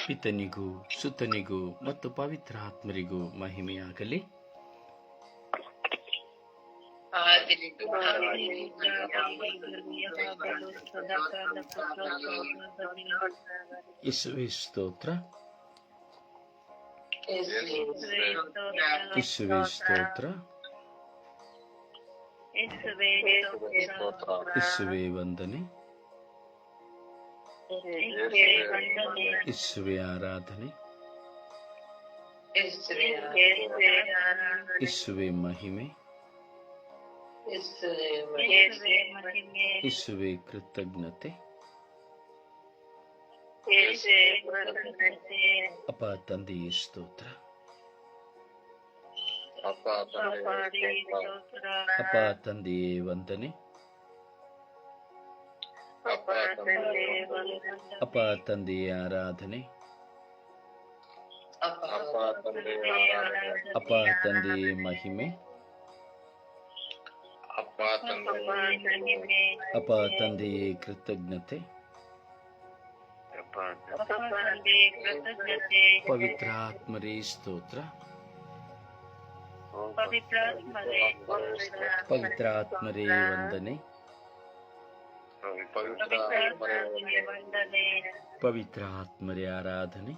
ಪಿತನಿಗೂ ಸುತನಿಗೂ ಮತ್ತು ಪವಿತ್ರಾತ್ಮರಿಗೂ ಮಹಿಮೆಯಾಗಲಿ. ಯೇಸುವೇ ಸ್ತೋತ್ರ, ಯೇಸುವೇ ಸ್ತೋತ್ರ, ಯೇಸುವೇ ವಂದನೆ, ಯೇಸುವೇ ಆರಾಧನೆ, ಯೇಸುವೇ ಮಹಿಮೆ, ಯೇಸುವೇ ಕೃತಜ್ಞತೆ. ಅಪ್ಪ ತಂದೆಯೇ ಸ್ತೋತ್ರ, ಅಪ್ಪ ತಂದೆಯೇ ವಂದನೆ, ಅಪ್ಪ ತಂದೆಯೇ ಆರಾಧನೆ, ಅಪ್ಪ ತಂದೆಯೇ ಮಹಿಮೆ, ಅಪ್ಪ ತಂದೆಯೇ ಕೃತಜ್ಞತೆ. ಪವಿತ್ರಾತ್ಮರೇ ಸ್ತೋತ್ರ, ಪವಿತ್ರಾತ್ಮರೇ ವಂದನೆ, ಪವಿತ್ರಾತ್ಮರೇ ಆರಾಧನೆ,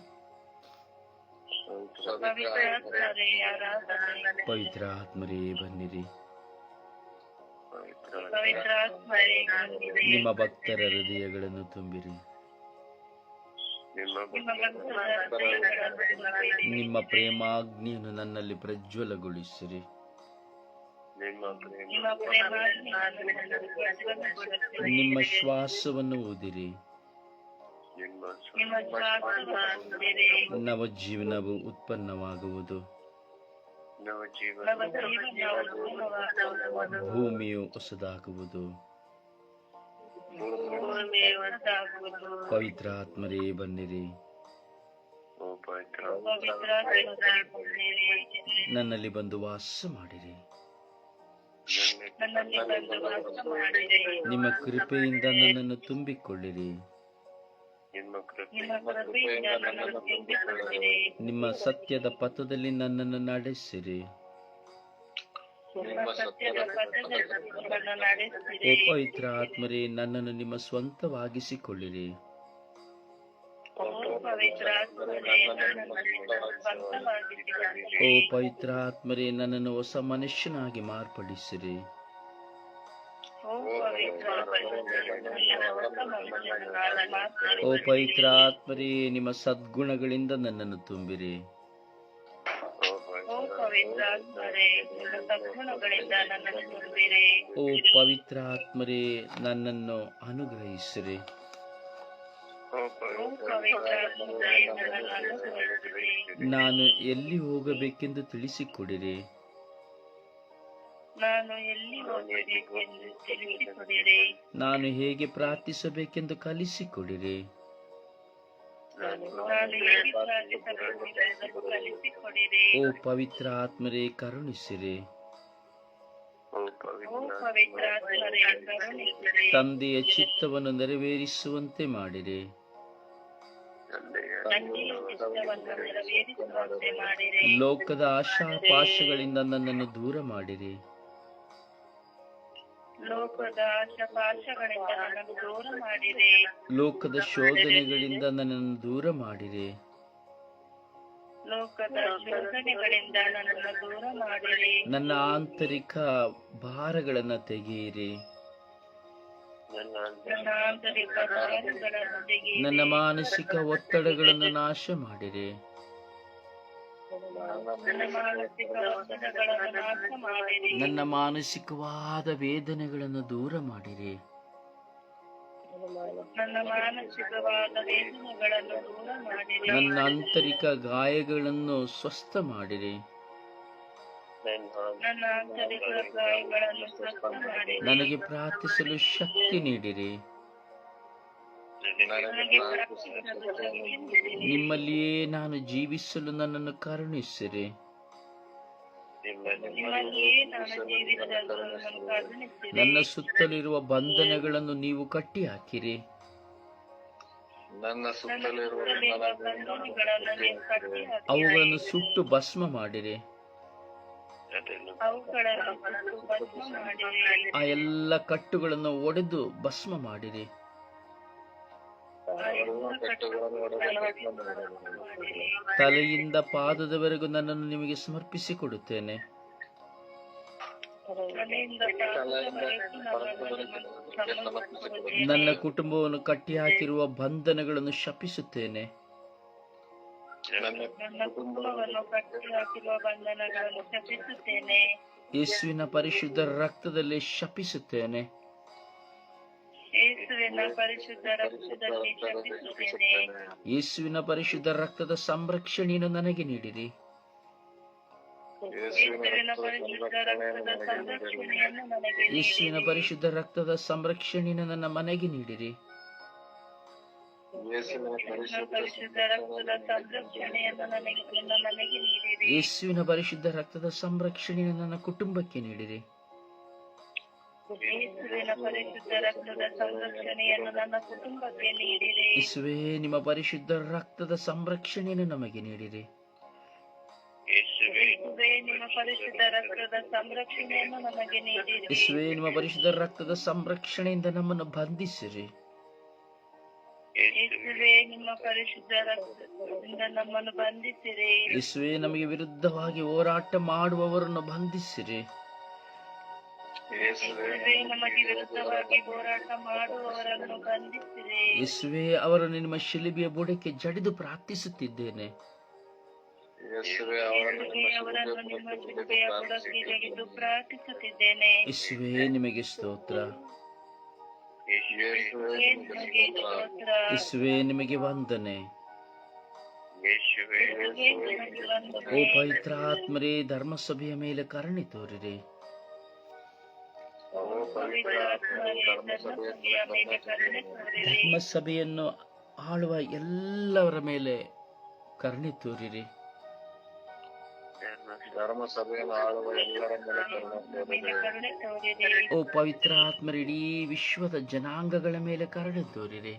ಪವಿತ್ರಾತ್ಮರೇ ಬನ್ನಿರಿ. ನಿಮ್ಮ ಭಕ್ತರ ಹೃದಯಗಳನ್ನು ತುಂಬಿರಿ. ನಿಮ್ಮ ಪ್ರೇಮಾಗ್ನಿಯನ್ನು ನನ್ನಲ್ಲಿ ಪ್ರಜ್ವಲಗೊಳಿಸಿರಿ. ನಿಮ್ಮ ಶ್ವಾಸವನ್ನು ಊದಿರಿ. ನವಜೀವನವು ಉತ್ಪನ್ನವಾಗುವುದು. ಭೂಮಿಯು ಹೊಸದಾಗುವುದು. ಪವಿತ್ರಾತ್ಮರೇ ಬನ್ನಿರಿ. ನನ್ನಲ್ಲಿ ಬಂದು ವಾಸ ಮಾಡಿರಿ. ನಿಮ್ಮ ಕೃಪೆಯಿಂದ ನನ್ನನ್ನು ತುಂಬಿಕೊಳ್ಳಿರಿ. ನಿಮ್ಮ ಸತ್ಯದ ಪಥದಲ್ಲಿ ನನ್ನನ್ನು ನಡೆಸಿರಿ. ಓ ಪವಿತ್ರ ಆತ್ಮರೇ, ನನ್ನನ್ನು ನಿಮ್ಮ ಸ್ವಂತವಾಗಿಸಿಕೊಳ್ಳಿರಿ. ಓ ಪವಿತ್ರ ಆತ್ಮರೇ, ನನ್ನನ್ನು ಹೊಸ ಮನುಷ್ಯನಾಗಿ ಮಾರ್ಪಡಿಸಿರಿ. ಓ ಪವಿತ್ರ ಆತ್ಮರೇ, ನಿಮ್ಮ ಸದ್ಗುಣಗಳಿಂದ ನನ್ನನ್ನು ತುಂಬಿರಿ. ಓ ಪವಿತ್ರ ಆತ್ಮರೇ, ನನ್ನನ್ನು ಅನುಗ್ರಹಿಸಿರಿ. ನಾನು ಎಲ್ಲಿ ಹೋಗಬೇಕೆಂದು ತಿಳಿಸಿಕೊಡಿರಿ. ನಾನು ಹೇಗೆ ಪ್ರಾರ್ಥಿಸಬೇಕೆಂದು ಕಲಿಸಿಕೊಡಿರಿ. ಓ ಪವಿತ್ರ ಆತ್ಮರೇ, ಕರುಣಿಸಿರಿ. ತಂದೆಯ ಚಿತ್ತವನ್ನು ನೆರವೇರಿಸುವಂತೆ ಮಾಡಿರಿ. ಲೋಕದ ಆಶಾಪಾಶಗಳಿಂದ ನನ್ನನ್ನು ದೂರ ಮಾಡಿರಿ. ಲೋಕದ ಶೋಧನೆಗಳಿಂದ ನನ್ನನ್ನು ದೂರ ಮಾಡಿರಿ. ನನ್ನ ಆಂತರಿಕ ಭಾರಗಳನ್ನು ತೆಗೆಯಿರಿ. ನನ್ನ ಮಾನಸಿಕ ಒತ್ತಡಗಳನ್ನು ನಾಶ ಮಾಡಿರಿ. ನನ್ನ ಮಾನಸಿಕವಾದ ವೇದನೆಗಳನ್ನು ದೂರ ಮಾಡಿರಿ. ನನ್ನ ಆಂತರಿಕ ಗಾಯಗಳನ್ನು ಸ್ವಸ್ಥ ಮಾಡಿರಿ. ನನಗೆ ಪ್ರಾರ್ಥಿಸಲು ಶಕ್ತಿ ನೀಡಿರಿ. ನಿಮ್ಮಲ್ಲಿಯೇ ನಾನು ಜೀವಿಸಲು ನನ್ನನ್ನು ಕರುಣಿಸಿರಿ. ನನ್ನ ಸುತ್ತಲಿರುವ ಬಂಧನಗಳನ್ನು ನೀವು ಕಟ್ಟಿ ಹಾಕಿರಿ. ನನ್ನ ಸುತ್ತಲಿರುವ ಬಂಧನಗಳನ್ನು ನೀವು ಕಟ್ಟಿ ಹಾಕಿರಿ. ಅವುಗಳನ್ನು ಸುಟ್ಟು ಭಸ್ಮ ಮಾಡಿರಿ. ಅವುಗಳನ್ನು ಸುಟ್ಟು ಭಸ್ಮ ಮಾಡಿರಿ. ಆ ಎಲ್ಲ ಕಟ್ಟುಗಳನ್ನು ಒಡೆದು ಭಸ್ಮ ಮಾಡಿರಿ. ಆ ಎಲ್ಲ ಕಟ್ಟುಗಳನ್ನು ಒಡೆದು ಮಾಡಿರಿ. ತಲೆಯಿಂದ ಪಾದದವರೆಗೂ ನನ್ನನ್ನು ನಿಮಗೆ ಸಮರ್ಪಿಸಿ ಕೊಡುತ್ತೇನೆ. ತಲೆಯಿಂದ ಪಾದದವರೆಗೂ ನನ್ನನ್ನು ಸಮರ್ಪಿಸುತ್ತೇನೆ. ನನ್ನ ಕುಟುಂಬವನ್ನು ಕಟ್ಟಿ ಹಾಕಿರುವ ಬಂಧನಗಳನ್ನು ಶಪಿಸುತ್ತೇನೆ. ನನ್ನ ಕುಟುಂಬವನ್ನು ಕಟ್ಟಿ ಹಾಕಿರುವ ಬಂಧನಗಳನ್ನು ಶಪಿಸುತ್ತೇನೆ. ಯೇಸುವಿನ ಪರಿಶುದ್ಧ ರಕ್ತದಲ್ಲಿ ಶಪಿಸುತ್ತೇನೆ. ಯೇಸುವಿನ ಪರಿಶುದ್ಧ ರಕ್ತದಲ್ಲಿ ಶಪಿಸುತ್ತೇನೆ. ಯೇಸುವಿನ ಪರಿಶುದ್ಧ ರಕ್ತದ ಸಂರಕ್ಷಣೆಯನ್ನು ನನಗೆ ನೀಡಿರಿ. ಯೇಸುವಿನ ಪರಿಶುದ್ಧ ರಕ್ತದ ಸಂರಕ್ಷಣೆಯನ್ನು ನನಗೆ ಯೇಸುವಿನ ನೀಡಿರಿ. ಪರಿಶುದ್ಧ ರಕ್ತದ ಸಂರಕ್ಷಣೆಯನ್ನು ನನ್ನ ಮನೆಗೆ ನೀಡಿರಿ. ಯೇಸುವಿನ ಪರಿಶುದ್ಧ ರಕ್ತದ ಸಂರಕ್ಷಣೆಯನ್ನು ನನಗೆ ನೀಡಿರಿ. ಯೇಸುವಿನ ಪರಿಶುದ್ಧ ರಕ್ತದ ಸಂರಕ್ಷಣೆಯನ್ನು ನನ್ನ ಕುಟುಂಬಕ್ಕೆ ನೀಡಿರಿ. ಯೇಸುವಿನ ಪರಿಶುದ್ಧ ರಕ್ತದ ಸಂರಕ್ಷಣೆಯನ್ನು ನನ್ನ ಕುಟುಂಬಕ್ಕೆ ನೀಡಿರಿ. ಯೇಸುವೇ, ನಿಮ್ಮ ಪರಿಶುದ್ಧ ರಕ್ತದ ಸಂರಕ್ಷಣೆಯನ್ನು ನಮಗೆ ನೀಡಿರಿ. ಯೇಸುವೇ, ನಿಮ್ಮ ಪರಿಶುದ್ಧ ರಕ್ತದ ಸಂರಕ್ಷಣೆಯನ್ನು ನಮಗೆ ನೀಡಿರಿ. ಯೇಸುವೇ, ನಿಮ್ಮ ಪರಿಶುದ್ಧ ರಕ್ತದ ಸಂರಕ್ಷಣೆಯಿಂದ ನಮ್ಮನ್ನು ಬಂಧಿಸಿರಿ. ಯೇಸುವೇ, ನಿಮ್ಮ ಪರಿಶುದ್ಧ ರಕ್ತದಿಂದ ನಮ್ಮನ್ನು ಬಂಧಿಸಿರಿ. ಯೇಸುವೇ, ನಮಗೆ ವಿರುದ್ಧವಾಗಿ ಹೋರಾಟ ಮಾಡುವವರನ್ನು ಬಂಧಿಸಿರಿ. ಯೇಸುವೇ, ನಮಗೆ ವಿರುದ್ಧವಾಗಿ ಹೋರಾಟ ಮಾಡುವವರನ್ನು ಬಂಧಿಸಿರಿ. ಯೇಸುವೇ, ಅವರನ್ನು ನಿಮ್ಮ ಶಿಲುಬೆಯ ಬುಡಕ್ಕೆ ಜಡಿದು ಪ್ರಾರ್ಥಿಸುತ್ತಿದ್ದೇನೆ. ಯೇಸುವೇ, ಅವರನ್ನು ನಿಮ್ಮ ಶಿಲುಬೆಯ ಬುಡಕ್ಕೆ ಜಡಿದು ಪ್ರಾರ್ಥಿಸುತ್ತಿದ್ದೇನೆ. ಯೇಸುವೇ, ನಿಮಗೆ ಸ್ತೋತ್ರ. ಯೇಸುವೇ, ನಿಮಗೆ ಸ್ತೋತ್ರ. ಯೇಸುವೇ, ನಿಮಗೆ ವಂದನೆ. ಯೇಸುವೇ, ನಿಮಗೆ ವಂದನೆ. ಓ ಪವಿತ್ರ ಆತ್ಮರೇ, ಧರ್ಮಸಭೆಯ ಮೇಲೆ ಕರುಣೆ ತೋರಿರಿ. ಓ ಪವಿತ್ರ ಆತ್ಮರೇ, ಧರ್ಮಸಭೆಯ ಮೇಲೆ ಕರುಣೆ ತೋರಿರಿ. ಧರ್ಮಸಭೆಯನ್ನು ಆಳುವ ಎಲ್ಲರ ಮೇಲೆ ಕರುಣೆ ತೋರಿರಿ. ಧರ್ಮಸಭೆಯನ್ನು ಆಳುವ ಎಲ್ಲರ ಮೇಲೆ ಕರುಣೆ ತೋರಿರಿ. ಓ ಪವಿತ್ರ ಆತ್ಮರ, ಇಡೀ ವಿಶ್ವದ ಜನಾಂಗಗಳ ಮೇಲೆ ಕರುಣೆ ತೋರಿರಿ.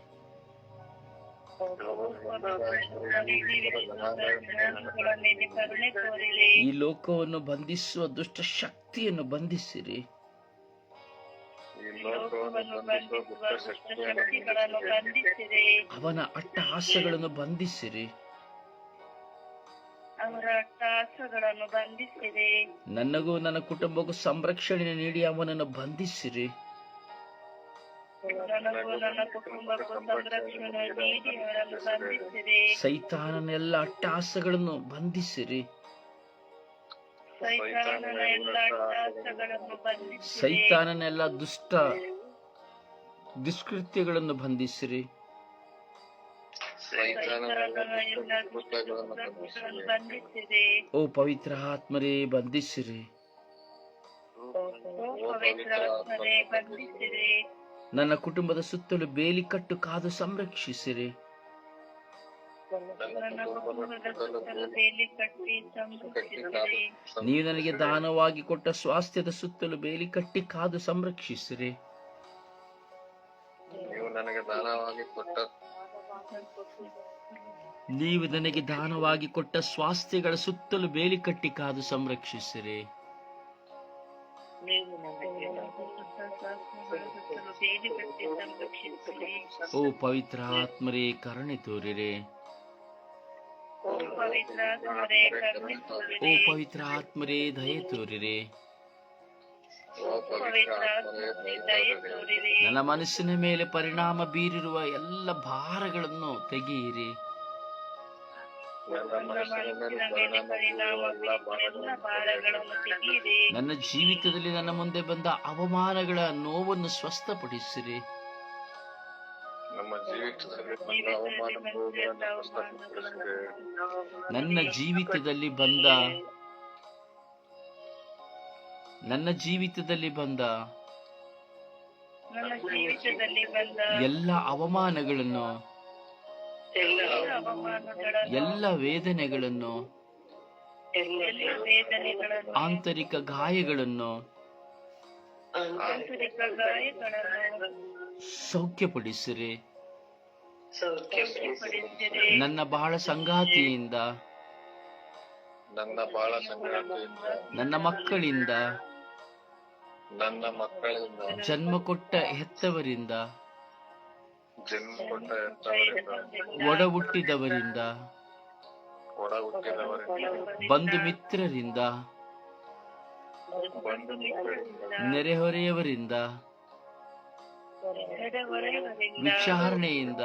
ಜನಾಂಗಗಳ ಮೇಲೆ ಕರುಣೆ ತೋರಿರಿ. ಈ ಲೋಕವನ್ನು ಬಂಧಿಸುವ ದುಷ್ಟ ಶಕ್ತಿಯನ್ನು ಬಂಧಿಸಿರಿ. ಲೋಕವನ್ನು ಬಂಧಿಸುವ ದುಷ್ಟ ಶಕ್ತಿಗಳನ್ನು ಬಂಧಿಸಿರಿ. ಅವನ ಅಟ್ಟಹಾಸಗಳನ್ನು ಬಂಧಿಸಿರಿ. ಅವರ ಅಟ್ಟಹಾಸಗಳನ್ನು ಬಂಧಿಸಿರಿ. ನನಗೂ ನನ್ನ ಕುಟುಂಬಕ್ಕೂ ಸಂರಕ್ಷಣೆ ನೀಡಿ ಅವನನ್ನು ಬಂಧಿಸಿರಿ. ನನಗೂ ನನ್ನ ಕುಟುಂಬಕ್ಕೂ ಸಂರಕ್ಷಣೆ ನೀಡಿ ಅವರನ್ನು ಬಂಧಿಸಿರಿ. ಸೈತಾನನ ಎಲ್ಲ ಅಟ್ಟಹಾಸಗಳನ್ನು ಬಂಧಿಸಿರಿ. ಸೈತಾನನ ಎಲ್ಲ ಅಟ್ಟಹಾಸಗಳನ್ನು ಬಂಧಿಸಿರಿ. ಸೈತಾನನ ಎಲ್ಲ ದುಷ್ಕೃತ್ಯಗಳನ್ನು ಬಂಧಿಸಿರಿ. ಸೈತಾನನ ಎಲ್ಲ ದುಷ್ಟಗಳನ್ನು ಬಂಧಿಸಿರಿ. ಓ ಪವಿತ್ರ ಆತ್ಮರೇ, ಬಂಧಿಸಿರಿ. ಓ ಪವಿತ್ರ ಆತ್ಮರೇ, ಬಂಧಿಸಿರಿ. ನನ್ನ ಕುಟುಂಬದ ಸುತ್ತಲೂ ಬೇಲಿ ಕಟ್ಟು ಕಾದು ಸಂರಕ್ಷಿಸಿರಿ. ನನ್ನ ಕುಟುಂಬದ ಸುತ್ತಲೂ ಬೇಲಿ ಕಟ್ಟಿ ಸಂರಕ್ಷಿಸಿರಿ. ನೀವು ನನಗೆ ದಾನವಾಗಿ ಕೊಟ್ಟ ಸ್ವಾಸ್ಥ್ಯದ ಸುತ್ತಲೂ ಬೇಲಿ ಕಟ್ಟಿ ಕಾದು ಸಂರಕ್ಷಿಸಿರಿ. ನೀವು ನನಗೆ ದಾನವಾಗಿ ಕೊಟ್ಟ ಸ್ವಾಸ್ಥ್ಯಗಳ ಸುತ್ತಲೂ ಬೇಲಿ ಕಟ್ಟಿ ಕಾದು ಸಂರಕ್ಷಿಸಿರಿ. ಬೇಲಿ ಕಟ್ಟಿ ಸಂರಕ್ಷಿಸಿರಿ. ಓ ಪವಿತ್ರ ಆತ್ಮರೇ, ಕರುಣೆ ತೋರಿರಿ. ಓ ಪವಿತ್ರ ಆತ್ಮರೇ, ಕರುಣೆ ಓ ತೋರಿರಿ. ಪವಿತ್ರ ಆತ್ಮರೇ, ದಯೆ ತೋರಿರಿ. ಓ ಪವಿತ್ರ ಆತ್ಮರೇ, ದಯೆ ತೋರಿರಿ. ನನ್ನ ಮನಸ್ಸಿನ ಮೇಲೆ ಪರಿಣಾಮ ಬೀರಿರುವ ಎಲ್ಲ ಭಾರಗಳನ್ನು ತೆಗೆಯಿರಿ. ನನ್ನ ಮನಸ್ಸಿನ ಮೇಲೆ ಪರಿಣಾಮ ಬೀರುವ ಎಲ್ಲ ಭಾರಗಳನ್ನು ತೆಗೆಯಿರಿ. ನನ್ನ ಜೀವಿತದಲ್ಲಿ ನನ್ನ ಮುಂದೆ ಬಂದ ಅವಮಾನಗಳ ನೋವನ್ನು ಸ್ವಸ್ಥಪಡಿಸಿರಿ. ನಮ್ಮ ಜೀವಿತದಲ್ಲಿ ಬಂದ ಅವಮಾನಗಳನ್ನು ಸ್ವಸ್ಥಪಡಿಸಿರಿ. ನನ್ನ ಜೀವಿತದಲ್ಲಿ ಬಂದ ಎಲ್ಲ ಅವಮಾನಗಳನ್ನು, ಎಲ್ಲ ವೇದನೆಗಳನ್ನು, ಆಂತರಿಕ ಗಾಯಗಳನ್ನು ಸೌಖ್ಯಪಡಿಸಿರಿ. ಸೌಖ್ಯಪಡಿಸಿರಿ. ನನ್ನ ಬಹಳ ಸಂಗಾತಿಯಿಂದ, ನನ್ನ ಬಾಳ ಸಂಗಾತಿಯಿಂದ, ನನ್ನ ಮಕ್ಕಳಿಂದ, ನನ್ನ ಮಕ್ಕಳಿಂದ, ಜನ್ಮ ಕೊಟ್ಟ ಹೆತ್ತವರಿಂದ, ಜನ್ಮ ಕೊಟ್ಟ ಹೆತ್ತವರಿಂದ, ಒಡ ಹುಟ್ಟಿದವರಿಂದ, ಒಡ ಹುಟ್ಟಿದವರಿಂದ, ಬಂಧು ಮಿತ್ರರಿಂದ, ಬಂಧು ಮಿತ್ರರಿಂದ, ನೆರೆಹೊರೆಯವರಿಂದ, ನೆರೆಹೊರೆಯವರಿಂದ, ವಿಚಾರಣೆಯಿಂದ,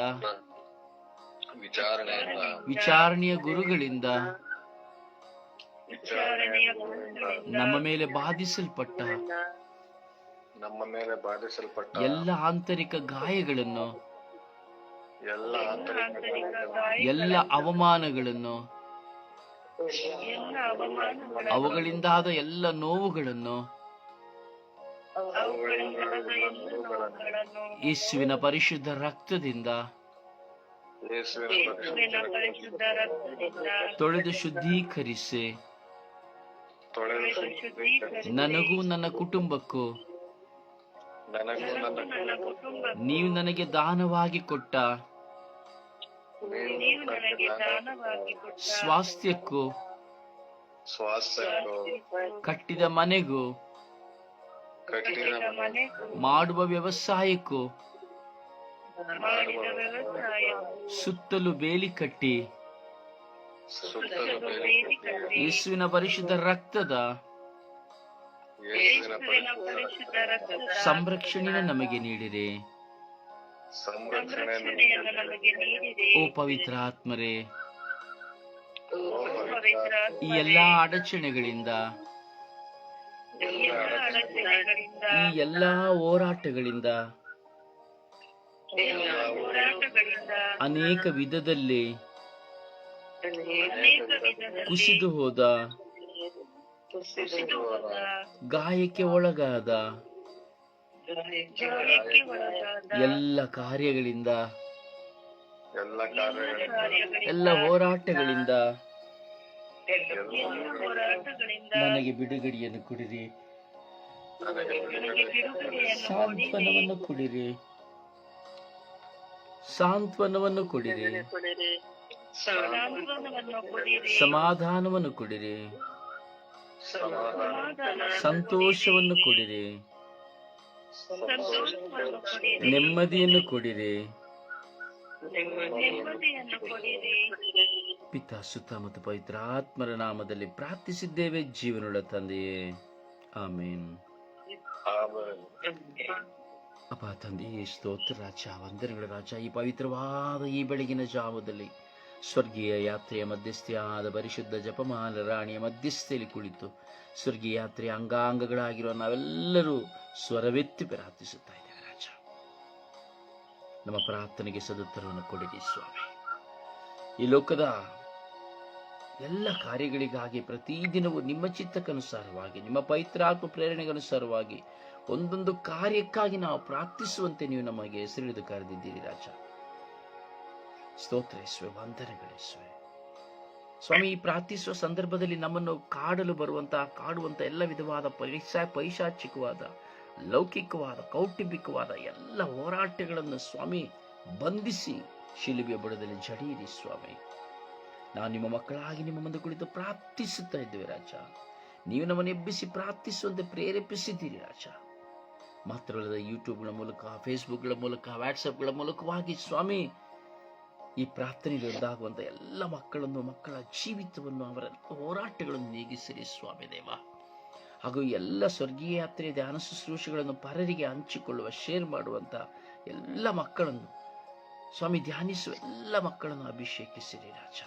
ವಿಚಾರಣೆಯಿಂದ, ವಿಚಾರಣೆಯ ಗುರುಗಳಿಂದ, ವಿಚಾರಣೆಯ ಗುರುಗಳಿಂದ, ನಮ್ಮ ಮೇಲೆ ಬಾಧಿಸಲ್ಪಟ್ಟ ನಮ್ಮ ಮೇಲೆ ಬಾಧಿಸಲ್ಪಟ್ಟ ಎಲ್ಲ ಆಂತರಿಕ ಗಾಯಗಳನ್ನು, ಎಲ್ಲ ಆಂತರಿಕ ಎಲ್ಲ ಅವಮಾನಗಳನ್ನು, ಎಲ್ಲ ಅವಮಾನಗಳನ್ನು, ಅವುಗಳಿಂದಾದ ಎಲ್ಲ ನೋವುಗಳನ್ನು ಅವುಗಳಿಂದಾದ ಎಲ್ಲ ನೋವುಗಳನ್ನು ಯೇಸುವಿನ ಪರಿಶುದ್ಧ ರಕ್ತದಿಂದ ಯೇಸುವಿನ ಪರಿಶುದ್ಧ ರಕ್ತದಿಂದ ತೊಳೆದು ಶುದ್ಧೀಕರಿಸಿ, ತೊಳೆದು ಶುದ್ಧೀಕರಿಸಿ, ನನಗೂ ನನ್ನ ಕುಟುಂಬಕ್ಕೂ ನನಗೂ ನನ್ನ ನನ್ನ ಕುಟುಂಬಕ್ಕೂ ನೀವು ನನಗೆ ದಾನವಾಗಿ ಕೊಟ್ಟ ನೀವು ನನಗೆ ದಾನವಾಗಿ ಕೊಟ್ಟ ಸ್ವಾಸ್ಥ್ಯಕ್ಕೂ ಸ್ವಾಸ್ಥ್ಯಕ್ಕೂ ಕಟ್ಟಿದ ಮನೆಗೂ ಕಟ್ಟಿದ ಮನೆಗೂ ಮಾಡುವ ವ್ಯವಸಾಯಕ್ಕೂ ಮಾಡಿದ ವ್ಯವಸಾಯವು ಸುತ್ತಲೂ ಬೇಲಿ ಕಟ್ಟಿ ಸುತ್ತಲೂ ಬೇಲಿ ಕಟ್ಟಿ ಯೇಸುವಿನ ಪರಿಶುದ್ಧ ರಕ್ತದ ಯೇಸುವಿನ ಯೇಸುವಿನ ಪರಿಶುದ್ಧ ರಕ್ತದ ಸಂರಕ್ಷಣೆಯನ್ನು ನಮಗೆ ನೀಡಿರಿ. ಸಂರಕ್ಷಣೆಯನ್ನು ನಮಗೆ ನೀಡಿದೆ. ಓ ಪವಿತ್ರಾತ್ಮರೇ, ಓ ಪವಿತ್ರ ಈ ಎಲ್ಲಾ ಅಡಚಣೆಗಳಿಂದ, ಎಲ್ಲ ಅಡಚಣೆಗಳಿಂದ, ಈ ಎಲ್ಲಾ ಹೋರಾಟಗಳಿಂದ, ಎಲ್ಲ ಹೋರಾಟಗಳಿಂದ, ಅನೇಕ ವಿಧದಲ್ಲಿ ಅನೇಕ ವಿಧದಲ್ಲಿ ಕುಸಿದು ಹೋದ, ಕುಸಿದು ಹೋದ, ಗಾಯಕ್ಕೆ ಒಳಗಾದ ಗಾಯಕ್ಕೆ ಒಳಗಾದ ಎಲ್ಲ ಕಾರ್ಯಗಳಿಂದ, ಎಲ್ಲ ಕಾರ್ಯಗಳಿಂದ, ಕಾರ್ಯಗಳಿಂದ, ಎಲ್ಲ ಹೋರಾಟಗಳಿಂದ ಎಲ್ಲ ಹೋರಾಟಗಳಿಂದ ನನಗೆ ಬಿಡುಗಡೆಯನ್ನು ಕೊಡಿರಿ, ನನಗೆ ನನಗೆ ಬಿಡುಗಡೆಯನ್ನು ಸಾಂತ್ವನವನ್ನು ಕೊಡಿರಿ, ಸಾಂತ್ವನವನ್ನು ಕೊಡಿರಿ, ಸಾಂತ್ವನವನ್ನು ಕೊಡಿರಿ, ಸಮಾಧಾನವನ್ನು ಕೊಡಿರಿ, ಸಮಾಧಾನ, ಸಂತೋಷವನ್ನು ಕೊಡಿರಿ, ಸಂತೋಷವನ್ನು ಕೊಡಿರಿ, ನೆಮ್ಮದಿಯನ್ನು ಕೊಡಿರಿ. ನೆಮ್ಮದಿಯನ್ನು ಕೊಡಿರಿ. ಪಿತಾ, ಸುತ್ತ ಮತ್ತು ಪವಿತ್ರ ಆತ್ಮರ ನಾಮದಲ್ಲಿ ಪ್ರಾರ್ಥಿಸಿದ್ದೇವೆ ಜೀವನುಳ್ಳ ತಂದೆಯೇ, ಆಮೇನ್. ಆಮೆನ್. ಅಪ್ಪ ತಂದೆಯೇ, ಸ್ತೋತ್ರ ರಾಜ, ವಂದನೆಗಳ ರಾಜ. ಈ ಪವಿತ್ರವಾದ ಈ ಬೆಳಗಿನ ಜಾವದಲ್ಲಿ ಸ್ವರ್ಗೀಯ ಯಾತ್ರೆಯ ಮಧ್ಯಸ್ಥೆಯಾದ ಪರಿಶುದ್ಧ ಜಪಮಾಲ ರಾಣಿಯ ಮಧ್ಯಸ್ಥೆಯಲ್ಲಿ ಕುಳಿತು ಸ್ವರ್ಗೀಯ ಯಾತ್ರೆಯ ಅಂಗಾಂಗಗಳಾಗಿರುವ ನಾವೆಲ್ಲರೂ ಸ್ವರವೆತ್ತಿ ಪ್ರಾರ್ಥಿಸುತ್ತಾ ಇದ್ದೇವೆ ರಾಜ. ನಮ್ಮ ಪ್ರಾರ್ಥನೆಗೆ ಸದುತ್ತರವನ್ನು ಕೊಡಿರಿ ಸ್ವಾಮಿ. ಈ ಲೋಕದ ಎಲ್ಲ ಕಾರ್ಯಗಳಿಗಾಗಿ ಪ್ರತಿದಿನವೂ ನಿಮ್ಮ ಚಿತ್ತಕ್ಕನುಸಾರವಾಗಿ, ನಿಮ್ಮ ಪವಿತ್ರಾತ್ಮ ಪ್ರೇರಣೆಗನುಸಾರವಾಗಿ ಒಂದೊಂದು ಕಾರ್ಯಕ್ಕಾಗಿ ನಾವು ಪ್ರಾರ್ಥಿಸುವಂತೆ ನೀವು ನಮಗೆ ಹೆಸರಿಡಿದು ಕರೆದಿದ್ದೀರಿ ರಾಜ. ಸ್ತೋತ್ರ ಯೇಸುವೆ, ವಂದನೆಗಳಿಸುವೆ ಸ್ವಾಮಿ. ಈ ಪ್ರಾರ್ಥಿಸುವ ಸಂದರ್ಭದಲ್ಲಿ ನಮ್ಮನ್ನು ಕಾಡುವಂತ ಎಲ್ಲ ವಿಧವಾದ ಪೈಶಾಚಿಕವಾದ, ಲೌಕಿಕವಾದ, ಕೌಟುಂಬಿಕವಾದ ಎಲ್ಲ ಹೋರಾಟಗಳನ್ನು ಸ್ವಾಮಿ ಬಂಧಿಸಿ ಶಿಲುಬೆಯ ಬುಡದಲ್ಲಿ ಜಡಿಯಿರಿ ಸ್ವಾಮಿ. ನಾವು ನಿಮ್ಮ ಮಕ್ಕಳಾಗಿ ನಿಮ್ಮ ಮುಂದೆ ಕುಳಿತು ಪ್ರಾರ್ಥಿಸುತ್ತಾ ಇದ್ದೇವೆ ರಾಜ. ನೀವು ನಮ್ಮನ್ನು ಎಬ್ಬಿಸಿ ಪ್ರಾರ್ಥಿಸುವಂತೆ ಪ್ರೇರೇಪಿಸಿದ್ದೀರಿ ರಾಜ. ಮಾತ್ರವಲ್ಲದೆ ಯೂಟ್ಯೂಬ್ಗಳ ಮೂಲಕ, ಫೇಸ್ಬುಕ್ಗಳ ಮೂಲಕ, ವಾಟ್ಸಪ್ಗಳ ಮೂಲಕವಾಗಿ ಸ್ವಾಮಿ ಈ ಪ್ರಾರ್ಥನೆಗೆ ಒಂದಾಗುವಂಥ ಎಲ್ಲ ಮಕ್ಕಳನ್ನು, ಮಕ್ಕಳ ಜೀವಿತವನ್ನು, ಅವರ ಹೋರಾಟಗಳನ್ನು ನೀಗಿಸಿರಿ ಸ್ವಾಮಿ ದೇವ. ಹಾಗೂ ಎಲ್ಲ ಸ್ವರ್ಗೀಯ ಯಾತ್ರೆಯ ಧ್ಯಾನ ಶುಶ್ರೂಷೆಗಳನ್ನು ಪರರಿಗೆ ಹಂಚಿಕೊಳ್ಳುವ, ಶೇರ್ ಮಾಡುವಂಥ ಎಲ್ಲ ಮಕ್ಕಳನ್ನು ಸ್ವಾಮಿ, ಧ್ಯಾನಿಸುವ ಎಲ್ಲ ಮಕ್ಕಳನ್ನು ಅಭಿಷೇಕಿಸಿರಿ ರಾಜ.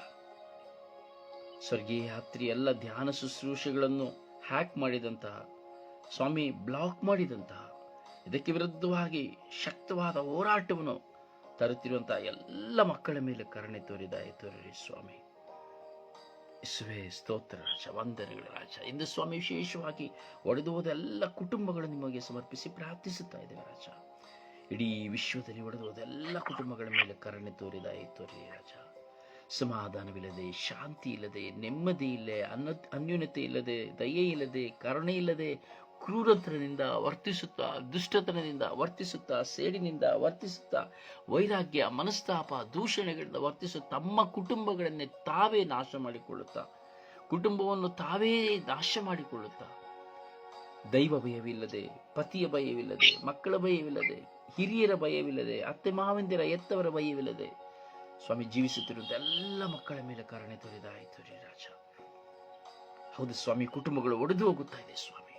ಸ್ವರ್ಗೀಯ ಯಾತ್ರೆ ಎಲ್ಲ ಧ್ಯಾನ ಶುಶ್ರೂಷೆಗಳನ್ನು ಹ್ಯಾಕ್ ಮಾಡಿದಂತಹ ಸ್ವಾಮಿ, ಬ್ಲಾಕ್ ಮಾಡಿದಂತಹ, ಇದಕ್ಕೆ ವಿರುದ್ಧವಾಗಿ ಶಕ್ತವಾದ ಹೋರಾಟವನ್ನು ತರುತ್ತಿರುವಂತಹ ಎಲ್ಲ ಮಕ್ಕಳ ಮೇಲೆ ಕರುಣೆ ತೋರಿರಿ ಸ್ವಾಮಿ. ಯೇಸುವೇ, ಸ್ತೋತ್ರ ರಾಜ, ವಂದನೆಗಳು ರಾಜ. ಇಂದು ಸ್ವಾಮಿ ವಿಶೇಷವಾಗಿ ಒಡೆದು ಹೋದ ಎಲ್ಲ ಕುಟುಂಬಗಳು ನಿಮಗೆ ಸಮರ್ಪಿಸಿ ಪ್ರಾರ್ಥಿಸುತ್ತಾ ಇದ್ದೇವೆ ರಾಜ. ಇಡೀ ವಿಶ್ವದಲ್ಲಿ ಒಡೆದು ಹೋದ ಎಲ್ಲ ಕುಟುಂಬಗಳ ಮೇಲೆ ಕರುಣೆ ತೋರಿರಿ ರಾಜ. ಸಮಾಧಾನವಿಲ್ಲದೆ, ಶಾಂತಿ ಇಲ್ಲದೆ, ನೆಮ್ಮದಿ ಇಲ್ಲದೆ, ಅನ್ಯೂನ್ಯತೆ ಇಲ್ಲದೆ, ದಯೆ ಇಲ್ಲದೆ, ಕರುಣೆ ಇಲ್ಲದೆ ಕ್ರೂರತನದಿಂದ ವರ್ತಿಸುತ್ತಾ, ದುಷ್ಟತನದಿಂದ ವರ್ತಿಸುತ್ತಾ, ಸೇಡಿನಿಂದ ವರ್ತಿಸುತ್ತಾ, ವೈರಾಗ್ಯ, ಮನಸ್ತಾಪ, ದೂಷಣೆಗಳಿಂದ ವರ್ತಿಸುತ್ತಾ ತಮ್ಮ ಕುಟುಂಬಗಳನ್ನೇ ತಾವೇ ನಾಶ ಮಾಡಿಕೊಳ್ಳುತ್ತಾ, ಕುಟುಂಬವನ್ನು ತಾವೇ ನಾಶ ಮಾಡಿಕೊಳ್ಳುತ್ತಾ, ದೈವ ಭಯವಿಲ್ಲದೆ, ಪತಿಯ ಭಯವಿಲ್ಲದೆ, ಮಕ್ಕಳ ಭಯವಿಲ್ಲದೆ, ಹಿರಿಯರ ಭಯವಿಲ್ಲದೆ, ಅತ್ತೆ ಮಾವಂದಿರ ಎತ್ತವರ ಭಯವಿಲ್ಲದೆ ಸ್ವಾಮಿ ಜೀವಿಸುತ್ತಿರುವುದು ಎಲ್ಲ ಮಕ್ಕಳ ಮೇಲೆ ಕರುಣೆ ತೋರಿದಾಯಿತು ರೀ ರಾಜ. ಹೌದು ಸ್ವಾಮಿ, ಕುಟುಂಬಗಳು ಒಡೆದು ಹೋಗುತ್ತಾ ಇದೆ ಸ್ವಾಮಿ.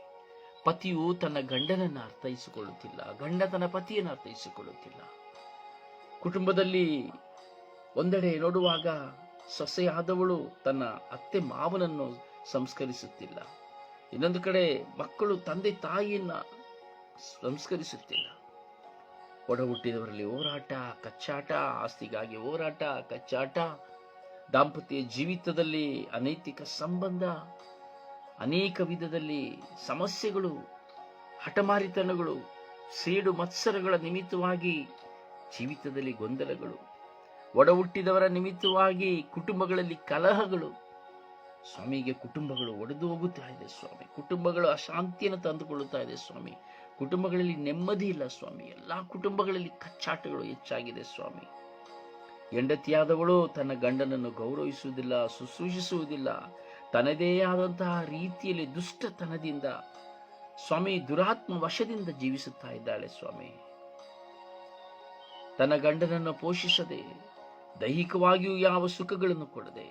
ಪತಿಯು ತನ್ನ ಗಂಡನನ್ನು ಅರ್ಥೈಸಿಕೊಳ್ಳುತ್ತಿಲ್ಲ, ಗಂಡ ತನ್ನ ಪತಿಯನ್ನು ಅರ್ಥೈಸಿಕೊಳ್ಳುತ್ತಿಲ್ಲ. ಕುಟುಂಬದಲ್ಲಿ ಒಂದೆಡೆ ನೋಡುವಾಗ ಸೊಸೆಯಾದವಳು ತನ್ನ ಅತ್ತೆ ಮಾವನನ್ನು ಸಂಸ್ಕರಿಸುತ್ತಿಲ್ಲ, ಇನ್ನೊಂದು ಕಡೆ ಮಕ್ಕಳು ತಂದೆ ತಾಯಿಯನ್ನ ಸಂಸ್ಕರಿಸುತ್ತಿಲ್ಲ. ಒಡ ಹುಟ್ಟಿದವರಲ್ಲಿ ಹೋರಾಟ, ಕಚ್ಚಾಟ, ಆಸ್ತಿಗಾಗಿ ಹೋರಾಟ, ಕಚ್ಚಾಟ, ದಾಂಪತ್ಯ ಜೀವಿತದಲ್ಲಿ ಅನೈತಿಕ ಸಂಬಂಧ, ಅನೇಕ ವಿಧದಲ್ಲಿ ಸಮಸ್ಯೆಗಳು, ಹಠಮಾರಿತನಗಳು, ಸೇಡು ಮತ್ಸರಗಳ ನಿಮಿತ್ತವಾಗಿ ಜೀವಿತದಲ್ಲಿ ಗೊಂದಲಗಳು, ಒಡ ಹುಟ್ಟಿದವರ ನಿಮಿತ್ತವಾಗಿ ಕುಟುಂಬಗಳಲ್ಲಿ ಕಲಹಗಳು. ಸ್ವಾಮಿಗೆ ಕುಟುಂಬಗಳು ಒಡೆದು ಹೋಗುತ್ತಾ ಇದೆ ಸ್ವಾಮಿ. ಕುಟುಂಬಗಳು ಅಶಾಂತಿಯನ್ನು ತಂದುಕೊಳ್ಳುತ್ತಾ ಇದೆ ಸ್ವಾಮಿ. ಕುಟುಂಬಗಳಲ್ಲಿ ನೆಮ್ಮದಿ ಇಲ್ಲ ಸ್ವಾಮಿ. ಎಲ್ಲಾ ಕುಟುಂಬಗಳಲ್ಲಿ ಕಚ್ಚಾಟಗಳು ಹೆಚ್ಚಾಗಿದೆ ಸ್ವಾಮಿ. ಹೆಂಡತಿಯಾದವಳು ತನ್ನ ಗಂಡನನ್ನು ಗೌರವಿಸುವುದಿಲ್ಲ, ಶುಶ್ರೂಷಿಸುವುದಿಲ್ಲ. ತನ್ನದೇ ಆದಂತಹ ರೀತಿಯಲ್ಲಿ ದುಷ್ಟತನದಿಂದ ಸ್ವಾಮಿ ದುರಾತ್ಮ ವಶದಿಂದ ಜೀವಿಸುತ್ತಾ ಇದ್ದಾಳೆ ಸ್ವಾಮಿ. ತನ್ನ ಗಂಡನನ್ನು ಪೋಷಿಸದೆ, ದೈಹಿಕವಾಗಿಯೂ ಯಾವ ಸುಖಗಳನ್ನು ಕೊಡದೆ,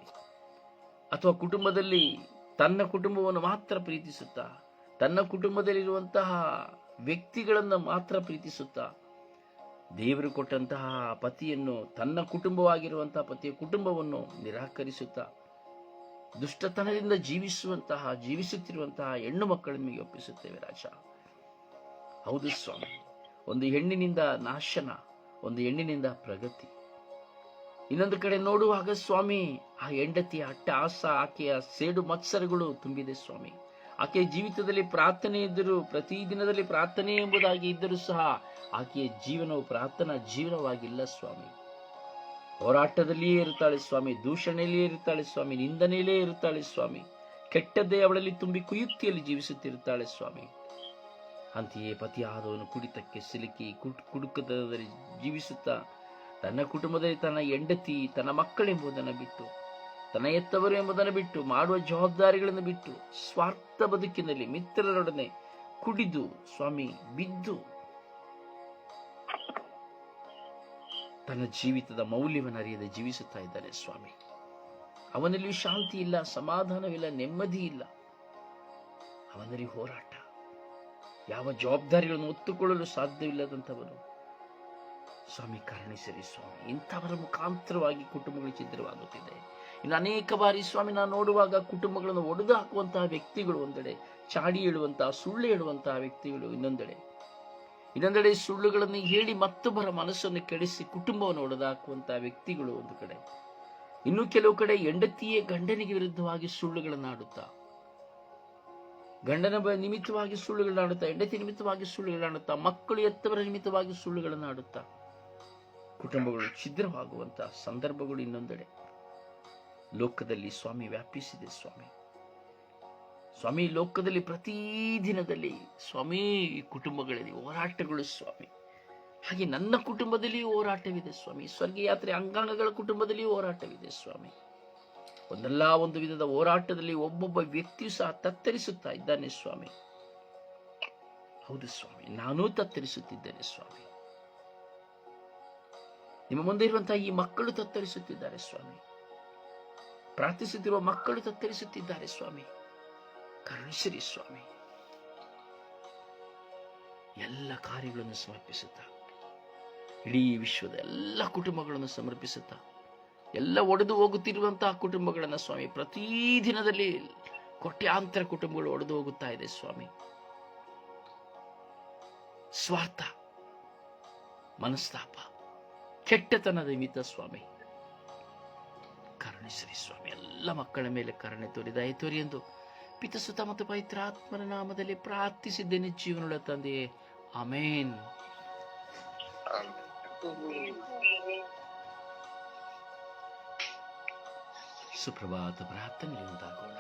ಅಥವಾ ಕುಟುಂಬದಲ್ಲಿ ತನ್ನ ಕುಟುಂಬವನ್ನು ಮಾತ್ರ ಪ್ರೀತಿಸುತ್ತಾ, ತನ್ನ ಕುಟುಂಬದಲ್ಲಿರುವಂತಹ ವ್ಯಕ್ತಿಗಳನ್ನು ಮಾತ್ರ ಪ್ರೀತಿಸುತ್ತಾ, ದೇವರು ಕೊಟ್ಟಂತಹ ಪತಿಯನ್ನು, ತನ್ನ ಕುಟುಂಬವಾಗಿರುವಂತಹ ಪತಿಯ ಕುಟುಂಬವನ್ನು ನಿರಾಕರಿಸುತ್ತಾ, ದುಷ್ಟತನದಿಂದ ಜೀವಿಸುತ್ತಿರುವಂತಹ ಹೆಣ್ಣು ಮಕ್ಕಳ ನಿಮಗೆ ಒಪ್ಪಿಸುತ್ತೇವೆ ರಾಜ. ಹೌದು ಸ್ವಾಮಿ, ಒಂದು ಹೆಣ್ಣಿನಿಂದ ನಾಶನ, ಒಂದು ಹೆಣ್ಣಿನಿಂದ ಪ್ರಗತಿ. ಇನ್ನೊಂದು ಕಡೆ ನೋಡುವಾಗ ಸ್ವಾಮಿ ಆ ಹೆಂಡತಿಯ ಅಟ್ಟಹಾಸ, ಆಕೆಯ ಸೇಡು ಮತ್ಸರಗಳು ತುಂಬಿದೆ ಸ್ವಾಮಿ. ಆಕೆಯ ಜೀವಿತದಲ್ಲಿ ಪ್ರಾರ್ಥನೆ ಇದ್ದರೂ, ಪ್ರತಿದಿನದಲ್ಲಿ ಪ್ರಾರ್ಥನೆ ಎಂಬುದಾಗಿ ಇದ್ದರೂ ಸಹ ಆಕೆಯ ಜೀವನವು ಪ್ರಾರ್ಥನಾ ಜೀವನವಾಗಿಲ್ಲ ಸ್ವಾಮಿ. ಹೋರಾಟದಲ್ಲಿಯೇ ಇರುತ್ತಾಳೆ ಸ್ವಾಮಿ, ದೂಷಣೆಯಲ್ಲಿಯೇ ಇರುತ್ತಾಳೆ ಸ್ವಾಮಿ, ನಿಂದನೆಯಲ್ಲೇ ಇರುತ್ತಾಳೆ ಸ್ವಾಮಿ. ಕೆಟ್ಟದ್ದೇ ಅವಳಲ್ಲಿ ತುಂಬಿ ಕುಯುಕ್ತಿಯಲ್ಲಿ ಜೀವಿಸುತ್ತಿರುತ್ತಾಳೆ ಸ್ವಾಮಿ. ಅಂತೆಯೇ ಪತಿಯಾದವನು ಕುಡಿತಕ್ಕೆ ಸಿಲುಕಿ ಕುಡುಕದಲ್ಲಿ ಜೀವಿಸುತ್ತಾ, ತನ್ನ ಕುಟುಂಬದಲ್ಲಿ ತನ್ನ ಹೆಂಡತಿ, ತನ್ನ ಮಕ್ಕಳೆಂಬುದನ್ನು ಬಿಟ್ಟು, ತನ್ನ ಎತ್ತವರು ಎಂಬುದನ್ನು ಬಿಟ್ಟು, ಮಾಡುವ ಜವಾಬ್ದಾರಿಗಳನ್ನು ಬಿಟ್ಟು, ಸ್ವಾರ್ಥ ಬದುಕಿನಲ್ಲಿ ಮಿತ್ರರೊಡನೆ ಕುಡಿದು ಸ್ವಾಮಿ ಬಿದ್ದು ತನ್ನ ಜೀವಿತದ ಮೌಲ್ಯವನ್ನು ಅರಿಯದೆ ಜೀವಿಸುತ್ತಾ ಇದ್ದಾನೆ ಸ್ವಾಮಿ. ಅವನಲ್ಲಿ ಶಾಂತಿ ಇಲ್ಲ, ಸಮಾಧಾನವಿಲ್ಲ, ನೆಮ್ಮದಿ ಇಲ್ಲ. ಅವನಲ್ಲಿ ಹೋರಾಟ, ಯಾವ ಜವಾಬ್ದಾರಿಗಳನ್ನು ಹೊತ್ತುಕೊಳ್ಳಲು ಸಾಧ್ಯವಿಲ್ಲದಂಥವನು ಸ್ವಾಮಿ ಕರುಣಿಸಿರಿ ಸ್ವಾಮಿ. ಇಂಥವರ ಮುಖಾಂತರವಾಗಿ ಕುಟುಂಬಗಳು ಛಿದ್ರವಾಗುತ್ತಿದೆ. ಇನ್ನು ಅನೇಕ ಬಾರಿ ಸ್ವಾಮಿ ನಾನು ನೋಡುವಾಗ ಕುಟುಂಬಗಳನ್ನು ಒಡೆದು ಹಾಕುವಂತಹ ವ್ಯಕ್ತಿಗಳು ಒಂದೆಡೆ, ಚಾಡಿ ಹೇಳುವಂತಹ, ಸುಳ್ಳು ಹೇಳುವಂತಹ ವ್ಯಕ್ತಿಗಳು ಇನ್ನೊಂದೆಡೆ ಸುಳ್ಳುಗಳನ್ನು ಹೇಳಿ ಮತ್ತೊಬ್ಬರ ಮನಸ್ಸನ್ನು ಕೆಡಿಸಿ ಕುಟುಂಬವನ್ನು ಒಡೆದು ಹಾಕುವಂತಹ ವ್ಯಕ್ತಿಗಳು ಒಂದು ಕಡೆ. ಇನ್ನು ಕೆಲವು ಕಡೆ ಹೆಂಡತಿಯೇ ಗಂಡನಿಗೆ ವಿರುದ್ಧವಾಗಿ ಸುಳ್ಳುಗಳನ್ನಾಡುತ್ತಾ, ಗಂಡನ ನಿಮಿತ್ತವಾಗಿ ಸುಳ್ಳುಗಳನ್ನಾಡುತ್ತಾ, ಹೆಂಡತಿ ನಿಮಿತ್ತವಾಗಿ ಸುಳ್ಳುಗಳನ್ನಾಡುತ್ತಾ, ಮಕ್ಕಳು ಎತ್ತವರ ನಿಮಿತ್ತವಾಗಿ ಸುಳ್ಳುಗಳನ್ನಾಡುತ್ತಾ ಕುಟುಂಬಗಳು ಛಿದ್ರವಾಗುವಂತಹ ಸಂದರ್ಭಗಳು ಇನ್ನೊಂದೆಡೆ ಲೋಕದಲ್ಲಿ ಸ್ವಾಮಿ ವ್ಯಾಪಿಸಿದೆ ಸ್ವಾಮಿ. ಸ್ವಾಮಿ ಲೋಕದಲ್ಲಿ ಪ್ರತಿದಿನದಲ್ಲಿ ಸ್ವಾಮಿ ಕುಟುಂಬಗಳಲ್ಲಿ ಹೋರಾಟಗಳು ಸ್ವಾಮಿ. ಹಾಗೆ ನನ್ನ ಕುಟುಂಬದಲ್ಲಿಯೂ ಹೋರಾಟವಿದೆ ಸ್ವಾಮಿ. ಸ್ವರ್ಗೀಯ ಯಾತ್ರೆ ಅಂಗಾಂಗಗಳ ಕುಟುಂಬದಲ್ಲಿಯೂ ಹೋರಾಟವಿದೆ ಸ್ವಾಮಿ. ಒಂದಲ್ಲ ಒಂದು ವಿಧದ ಹೋರಾಟದಲ್ಲಿ ಒಬ್ಬೊಬ್ಬ ವ್ಯಕ್ತಿಯು ಸಹ ತತ್ತರಿಸುತ್ತಾ ಇದ್ದಾನೆ ಸ್ವಾಮಿ. ಹೌದು ಸ್ವಾಮಿ, ನಾನೂ ತತ್ತರಿಸುತ್ತಿದ್ದೇನೆ ಸ್ವಾಮಿ. ನಿಮ್ಮ ಮುಂದೆ ಇರುವಂತಹ ಈ ಮಕ್ಕಳು ತತ್ತರಿಸುತ್ತಿದ್ದಾರೆ ಸ್ವಾಮಿ. ಪ್ರಾರ್ಥಿಸುತ್ತಿರುವ ಮಕ್ಕಳು ತತ್ತರಿಸುತ್ತಿದ್ದಾರೆ ಸ್ವಾಮಿ. ಕರುಣಿಸಿರಿ ಸ್ವಾಮಿ. ಎಲ್ಲ ಕಾರ್ಯಗಳನ್ನು ಸಮರ್ಪಿಸುತ್ತಾ, ಇಡೀ ವಿಶ್ವದ ಎಲ್ಲ ಕುಟುಂಬಗಳನ್ನು ಸಮರ್ಪಿಸುತ್ತಾ, ಎಲ್ಲ ಒಡೆದು ಹೋಗುತ್ತಿರುವಂತಹ ಕುಟುಂಬಗಳನ್ನು ಸ್ವಾಮಿ, ಪ್ರತಿದಿನದಲ್ಲಿ ಕೋಟ್ಯಾಂತರ ಕುಟುಂಬಗಳು ಒಡೆದು ಹೋಗುತ್ತಾ ಇದೆ ಸ್ವಾಮಿ. ಸ್ವಾರ್ಥ, ಮನಸ್ತಾಪ, ಕೆಟ್ಟತನದ ನಿಮಿತ್ತ ಸ್ವಾಮಿ ಕರುಣಿಸಿರಿ ಸ್ವಾಮಿ. ಎಲ್ಲ ಮಕ್ಕಳ ಮೇಲೆ ಕರುಣೆ ತೋರಿ, ದಯೆ ತೋರಿ ಎಂದು ಪಿತಸುತ ಮತ್ತು ಪವಿತ್ರಾತ್ಮನ ನಾಮದಲ್ಲಿ ಪ್ರಾರ್ಥಿಸಿದ್ದೇನೆ ಜೀವನದ ತಂದೆಯೇ, ಆಮೇನ್. ಸುಪ್ರಭಾತ ಪ್ರಾರ್ಥನೆ ಉಂಟಾಗೋಣ.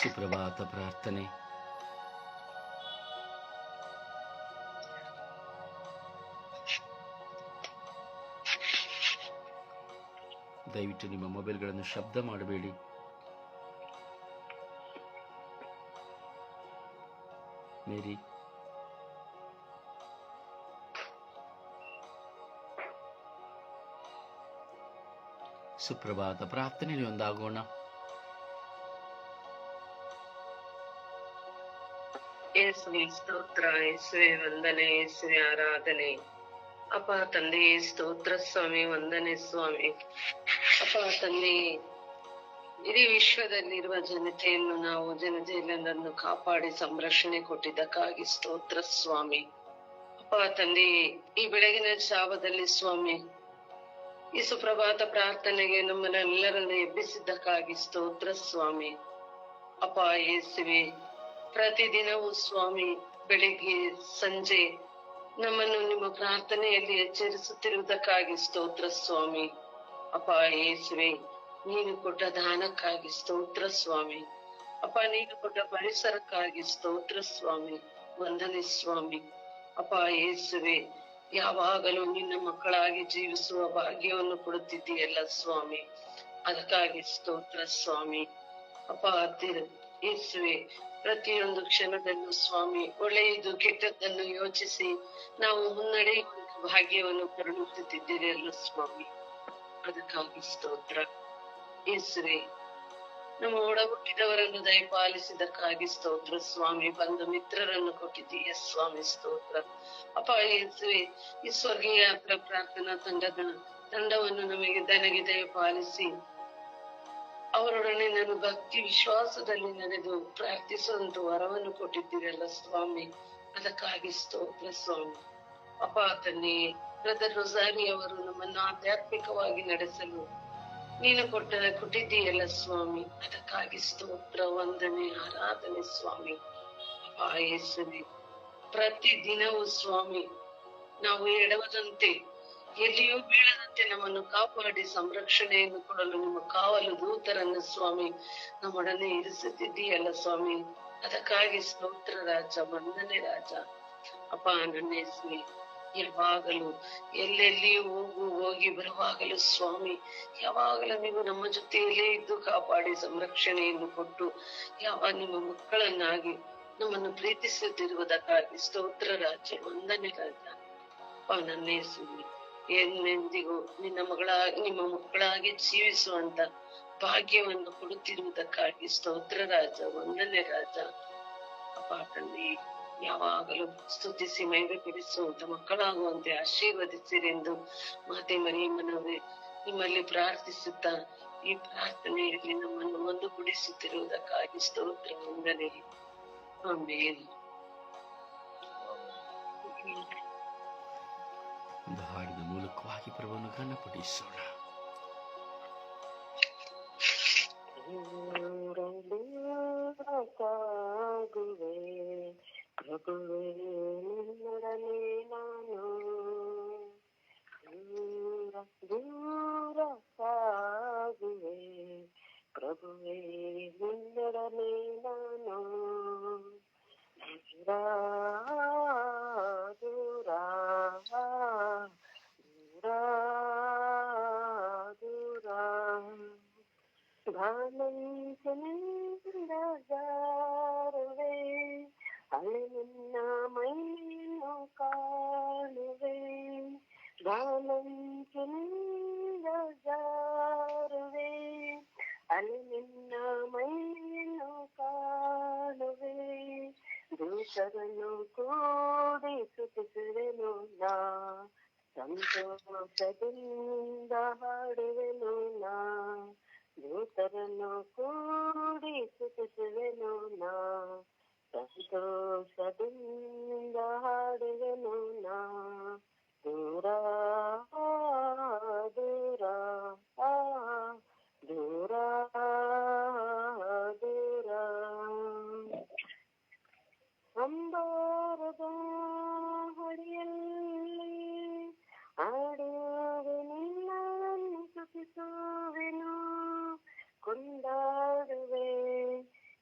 ಸುಪ್ರಭಾತ ಪ್ರಾರ್ಥನೆ. ದಯವಿಟ್ಟು ನಿಮ್ಮ ಮೊಬೈಲ್ಗಳನ್ನು ಶಬ್ದ ಮಾಡಬೇಡಿ. ಮೇರಿ, ಸುಪ್ರಭಾತ ಪ್ರಾರ್ಥನೆಯಲ್ಲಿ ಒಂದಾಗೋಣ. ಯೇಸುವೆ ಸ್ತೋತ್ರ, ಯೇಸುವೆ ವಂದನೆ, ಯೇಸುವೆ ಆರಾಧನೆ. ಅಪ್ಪ ತಂದೆ ಸ್ತೋತ್ರ ಸ್ವಾಮಿ, ವಂದನೆ ಸ್ವಾಮಿ. ಅಪ್ಪ ತಂದೆ, ಇಡೀ ವಿಶ್ವದಲ್ಲಿರುವ ಜನತೆಯನ್ನು ನಾವು ಜನಜೀಲನನ್ನು ಕಾಪಾಡಿ ಸಂರಕ್ಷಣೆ ಕೊಟ್ಟಿದ್ದಕ್ಕಾಗಿ ಸ್ತೋತ್ರ ಸ್ವಾಮಿ. ಅಪ್ಪ ತಂದೆ, ಈ ಬೆಳಗಿನ ಜಾವದಲ್ಲಿ ಸ್ವಾಮಿ ಈ ಸುಪ್ರಭಾತ ಪ್ರಾರ್ಥನೆಗೆ ನಮ್ಮನ್ನೆಲ್ಲರನ್ನು ಎಬ್ಬಿಸಿದ್ದಕ್ಕಾಗಿ ಸ್ತೋತ್ರ ಸ್ವಾಮಿ. ಅಪ್ಪ ಯೇಸುವೆ, ಪ್ರತಿದಿನವೂ ಸ್ವಾಮಿ ಬೆಳಿಗ್ಗೆ ಸಂಜೆ ನಮ್ಮನ್ನು ನಿಮ್ಮ ಪ್ರಾರ್ಥನೆಯಲ್ಲಿ ಎಚ್ಚರಿಸುತ್ತಿರುವುದಕ್ಕಾಗಿ ಸ್ತೋತ್ರ ಸ್ವಾಮಿ. ಅಪ್ಪ ಯೇಸುವೆ, ನೀನು ಕೊಟ್ಟ ದಾನಕ್ಕಾಗಿ ಸ್ತೋತ್ರ ಸ್ವಾಮಿ. ಅಪ್ಪ ನೀನು ಕೊಟ್ಟ ಪರಿಸರಕ್ಕಾಗಿ ಸ್ತೋತ್ರ ಸ್ವಾಮಿ, ವಂದನೆ ಸ್ವಾಮಿ. ಅಪ್ಪ ಯೇಸುವೆ, ಯಾವಾಗಲೂ ನಿನ್ನ ಮಕ್ಕಳಾಗಿ ಜೀವಿಸುವ ಭಾಗ್ಯವನ್ನು ಕೊಡುತ್ತಿದ್ದೀಯಲ್ಲ ಸ್ವಾಮಿ, ಅದಕ್ಕಾಗಿ ಸ್ತೋತ್ರ ಸ್ವಾಮಿ. ಅಪ್ಪ ಯೇಸುವೆ, ಪ್ರತಿಯೊಂದು ಕ್ಷಣದಲ್ಲೂ ಸ್ವಾಮಿ ಒಳ್ಳೆಯದು ಕೆಟ್ಟದ್ದನ್ನು ಯೋಚಿಸಿ ನಾವು ಮುನ್ನಡೆಯುವ ಭಾಗ್ಯವನ್ನು ಕರುಣಿಸುತ್ತಿದ್ದೀರಲ್ಲ ಸ್ವಾಮಿ, ಅದಕ್ಕಾಗಿ ಸ್ತೋತ್ರ. ಯೇಸುವೆ, ನಮ್ಮ ಒಡಹುಟ್ಟಿದವರನ್ನು ದಯಪಾಲಿಸಿದಕ್ಕಾಗಿ ಸ್ತೋತ್ರ ಸ್ವಾಮಿ. ಬಂಧು ಮಿತ್ರರನ್ನು ಕೊಟ್ಟಿದ್ದೀಯ ಸ್ವಾಮಿ, ಸ್ತೋತ್ರ. ಅಪ್ಪ ಯೇಸುವೆ, ಈ ಸ್ವರ್ಗೀಯ ಪ್ರಾರ್ಥನಾ ತಂಡವನ್ನು ನನಗೆ ದಯಪಾಲಿಸಿ ಅವರೊಡನೆ ನಾನು ಭಕ್ತಿ ವಿಶ್ವಾಸದಲ್ಲಿ ನಡೆದು ಪ್ರಾರ್ಥಿಸುವಂತ ವರವನ್ನು ಕೊಟ್ಟಿದ್ದೀರಲ್ಲ ಸ್ವಾಮಿ, ಅದಕ್ಕಾಗಿ ಸ್ತೋತ್ರ ಸ್ವಾಮಿ. ಅಪ್ಪ ತಂದೆ, ಬ್ರದರ್ ರೊಸಾರಿ ಅವರು ನಮ್ಮನ್ನು ಆಧ್ಯಾತ್ಮಿಕವಾಗಿ ನಡೆಸಲು ನೀನು ಕೊಟ್ಟಿದ್ದೀಯಲ್ಲ ಸ್ವಾಮಿ, ಅದಕ್ಕಾಗಿ ಸ್ತೋತ್ರ, ವಂದನೆ, ಆರಾಧನೆ ಸ್ವಾಮಿ. ಅಪ್ಪ ಯೇಸುವೆ, ಪ್ರತಿದಿನವೂ ಸ್ವಾಮಿ ನಾವು ಎಡವದಂತೆ ಎಲ್ಲಿಯೂ ಬೀಳದಂತೆ ನಮ್ಮನ್ನು ಕಾಪಾಡಿ ಸಂರಕ್ಷಣೆಯನ್ನು ಕೊಡಲು ನಿಮ್ಮ ಕಾವಲು ದೂತರನ್ನು ಸ್ವಾಮಿ ನಮ್ಮೊಡನೆ ಇರಿಸುತ್ತಿದ್ದೀಯಲ್ಲ ಸ್ವಾಮಿ, ಅದಕ್ಕಾಗಿ ಸ್ತೋತ್ರ ರಾಜ, ವಂದನೆ ರಾಜ. ಅಪ್ಪ ನನ್ನ ಯೇಸುವೆ, ಯಾವಾಗಲೂ ಎಲ್ಲೆಲ್ಲಿಯೂ ಹೋಗಿ ಬರುವಾಗಲೂ ಸ್ವಾಮಿ ಯಾವಾಗಲೂ ನೀವು ನಮ್ಮ ಜೊತೆಯಲ್ಲೇ ಇದ್ದು ಕಾಪಾಡಿ ಸಂರಕ್ಷಣೆಯನ್ನು ಕೊಟ್ಟು ನಿಮ್ಮ ಮಕ್ಕಳನ್ನಾಗಿ ನಮ್ಮನ್ನು ಪ್ರೀತಿಸುತ್ತಿರುವುದಕ್ಕಾಗಿ ಸ್ತೋತ್ರ ರಾಜ, ವಂದನೆ ರಾಜ. ಅಪ್ಪ ನನ್ನ ಯೇಸುವೆ, ಎಂದೆಂದಿಗೂ ನಿಮ್ಮ ಮಕ್ಕಳಾಗಿ ಜೀವಿಸುವಂತ ಭಾಗ್ಯವನ್ನು ಕೊಡುತ್ತಿರುವುದಕ್ಕಾಗಿ ಸ್ತೋತ್ರ ರಾಜ, ವಂದನೆ ರಾಜ. ಅಪ್ಪ ತಂದೆ, ಯಾವಾಗಲೂ ಸ್ತುತಿಸಿ ಮಹಿಮೆಪಡಿಸುವಂತ ಮಕ್ಕಳಾಗುವಂತೆ ಆಶೀರ್ವದಿಸಿರೆಂದು ಮಾತೆ ಮರಿಯಮ್ಮನವರೇ ನಿಮ್ಮಲ್ಲಿ ಪ್ರಾರ್ಥಿಸುತ್ತಾ ಈ ಪ್ರಾರ್ಥನೆಯಲ್ಲಿ ನಮ್ಮನ್ನು ಒಂದುಗೂಡಿಸುತ್ತಿರುವುದಕ್ಕಾಗಿ ಸ್ತೋತ್ರ, ವಂದನೆ. ಆಮೇಲೆ ಒಂದು ಹಾಡಿನ ಮೂಲಕವಾಗಿ ಪ್ರಭುವನ್ನು ಘನಪಡಿಸೋಣ. ಸಾಗುವೆ ಪ್ರಭುವೇ ನಿನ್ನೊಡನೆ ನಾನು, ದೂರ ಸಾಗುವೆ ಪ್ರಭುವೇ ನಿನ್ನೊಡನೆ ನಾನು, ದೂರ ದೂರ ದೂರ ಭಾನಂಚನಿಂದ ಜಾರುವೆ, ಅಲೆ ನಿನ್ನ ಮೈಯನ್ನು ಕಾಣುವೆ. ಭಾನಂಚನಿಂದ ಜಾರುವೆ, ಅಲೆ ನಿನ್ನ ಮೈಯನ್ನು ಕಾಣುವೆ. ದೂತರನ್ನು ಕೂಡಿ ಸ್ತುತಿಸುವೆನು ನಾ, ಸಂತೋಷದಿಂದ ಹಾಡುವೆನು ನಾ. ದೂತರನ್ನು ಕೂಡಿ ಸ್ತುತಿಸುವೆನು ನಾ, ಸಂತೋಷದಿಂದ ಹಾಡುವೆನು ನಾ. ದೂರ ದೂರ ದೂರ ದೂರ ಅಂಬಾರದ ಹೊಡೆಯಲ್ಲಿ ಆಡುವೆ ನಿನ್ನನ್ನು ಸ್ತುತಿಸುವೆನು, ಕೊಂಡಾಡುವೆ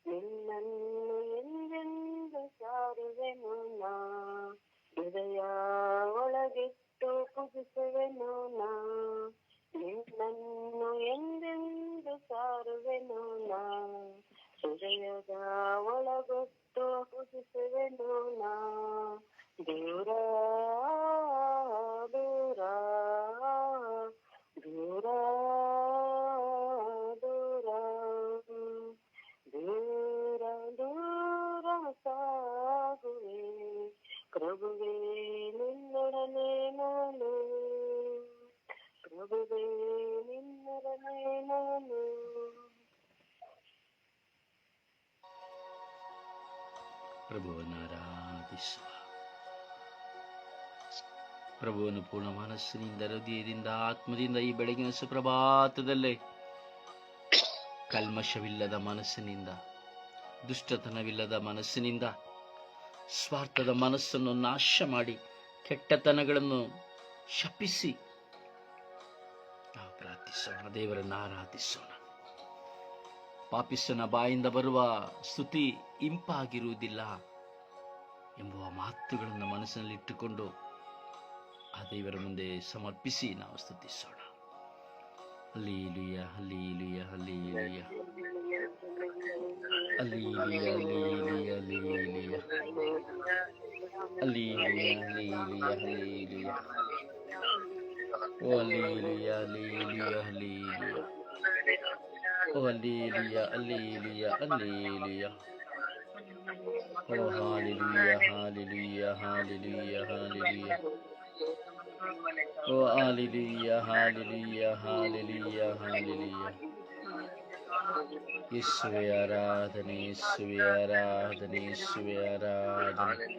ನಿನ್ನ ದೂರ ದೂರ ದೂರ ದೂರ ದೂರ ದೂರ ಸಾಗುವೆ ಪ್ರಭುವೇ ನಿನ್ನೊಡನೆ ನಾನು ಪ್ರಭುವೇ ನಿನ್ನೊಡನೆ ನಾನು. ಪ್ರಭುವನ್ನು ಆರಾಧಿಸುವ, ಪ್ರಭುವನ್ನು ಪೂರ್ಣ ಮನಸ್ಸಿನಿಂದ, ಹೃದಯದಿಂದ, ಆತ್ಮದಿಂದ ಈ ಬೆಳಗಿನ ಸುಪ್ರಭಾತದಲ್ಲೇ ಕಲ್ಮಶವಿಲ್ಲದ ಮನಸ್ಸಿನಿಂದ, ದುಷ್ಟತನವಿಲ್ಲದ ಮನಸ್ಸಿನಿಂದ, ಸ್ವಾರ್ಥದ ಮನಸ್ಸನ್ನು ನಾಶ ಮಾಡಿ ಕೆಟ್ಟತನಗಳನ್ನು ಶಪಿಸಿ ನಾವು ಪ್ರಾರ್ಥಿಸೋಣ, ದೇವರನ್ನು ಆರಾಧಿಸೋಣ. ಪಾಪಿಸನ ಬಾಯಿಂದ ಬರುವ ಸ್ತುತಿ ಇಂಪಾಗಿರುವುದಿಲ್ಲ ಎಂಬುವ ಮಾತುಗಳನ್ನು ಮನಸ್ಸಿನಲ್ಲಿ ಇಟ್ಟುಕೊಂಡು ಆ ದೇವರ ಮುಂದೆ ಸಮರ್ಪಿಸಿ ನಾವು ಸ್ತುತಿಸೋಣ. ಹಲ್ಲೆಲೂಯ, ಹಲ್ಲೆಲೂಯ, ಹಲ್ಲೆಲೂಯ, ಹಲ್ಲೆಲೂಯ, ಹಲ್ಲೆಲೂಯ, ಹಲ್ಲೆಲೂಯ, ಹಲ್ಲೆಲೂಯ, ಹಲ್ಲೆಲೂಯ, ಓ ಹಲ್ಲೆಲೂಯ, ಹಲ್ಲೆಲೂಯ, ಹಲ್ಲೆಲೂಯ, ಓ ಹಲ್ಲೆಲೂಯ, ಹಲ್ಲೆಲೂಯ, ಹಲ್ಲೆಲೂಯ, ಓ ಹಲ್ಲೆಲೂಯ, ಹಲ್ಲೆಲೂಯ, ಹಲ್ಲೆಲೂಯ, ಹಲ್ಲೆಲೂಯ, ಓ ಹಲ್ಲೆಲೂಯ, ಹಲ್ಲೆಲೂಯ, ಹಲ್ಲೆಲೂಯ, ಹಲ್ಲೆಲೂಯ. ಯೇಸುವೇ ಆರಾಧನೆ, ಯೇಸುವೇ ಆರಾಧನೆ, ಯೇಸುವೇ ಆರಾಧನೆ,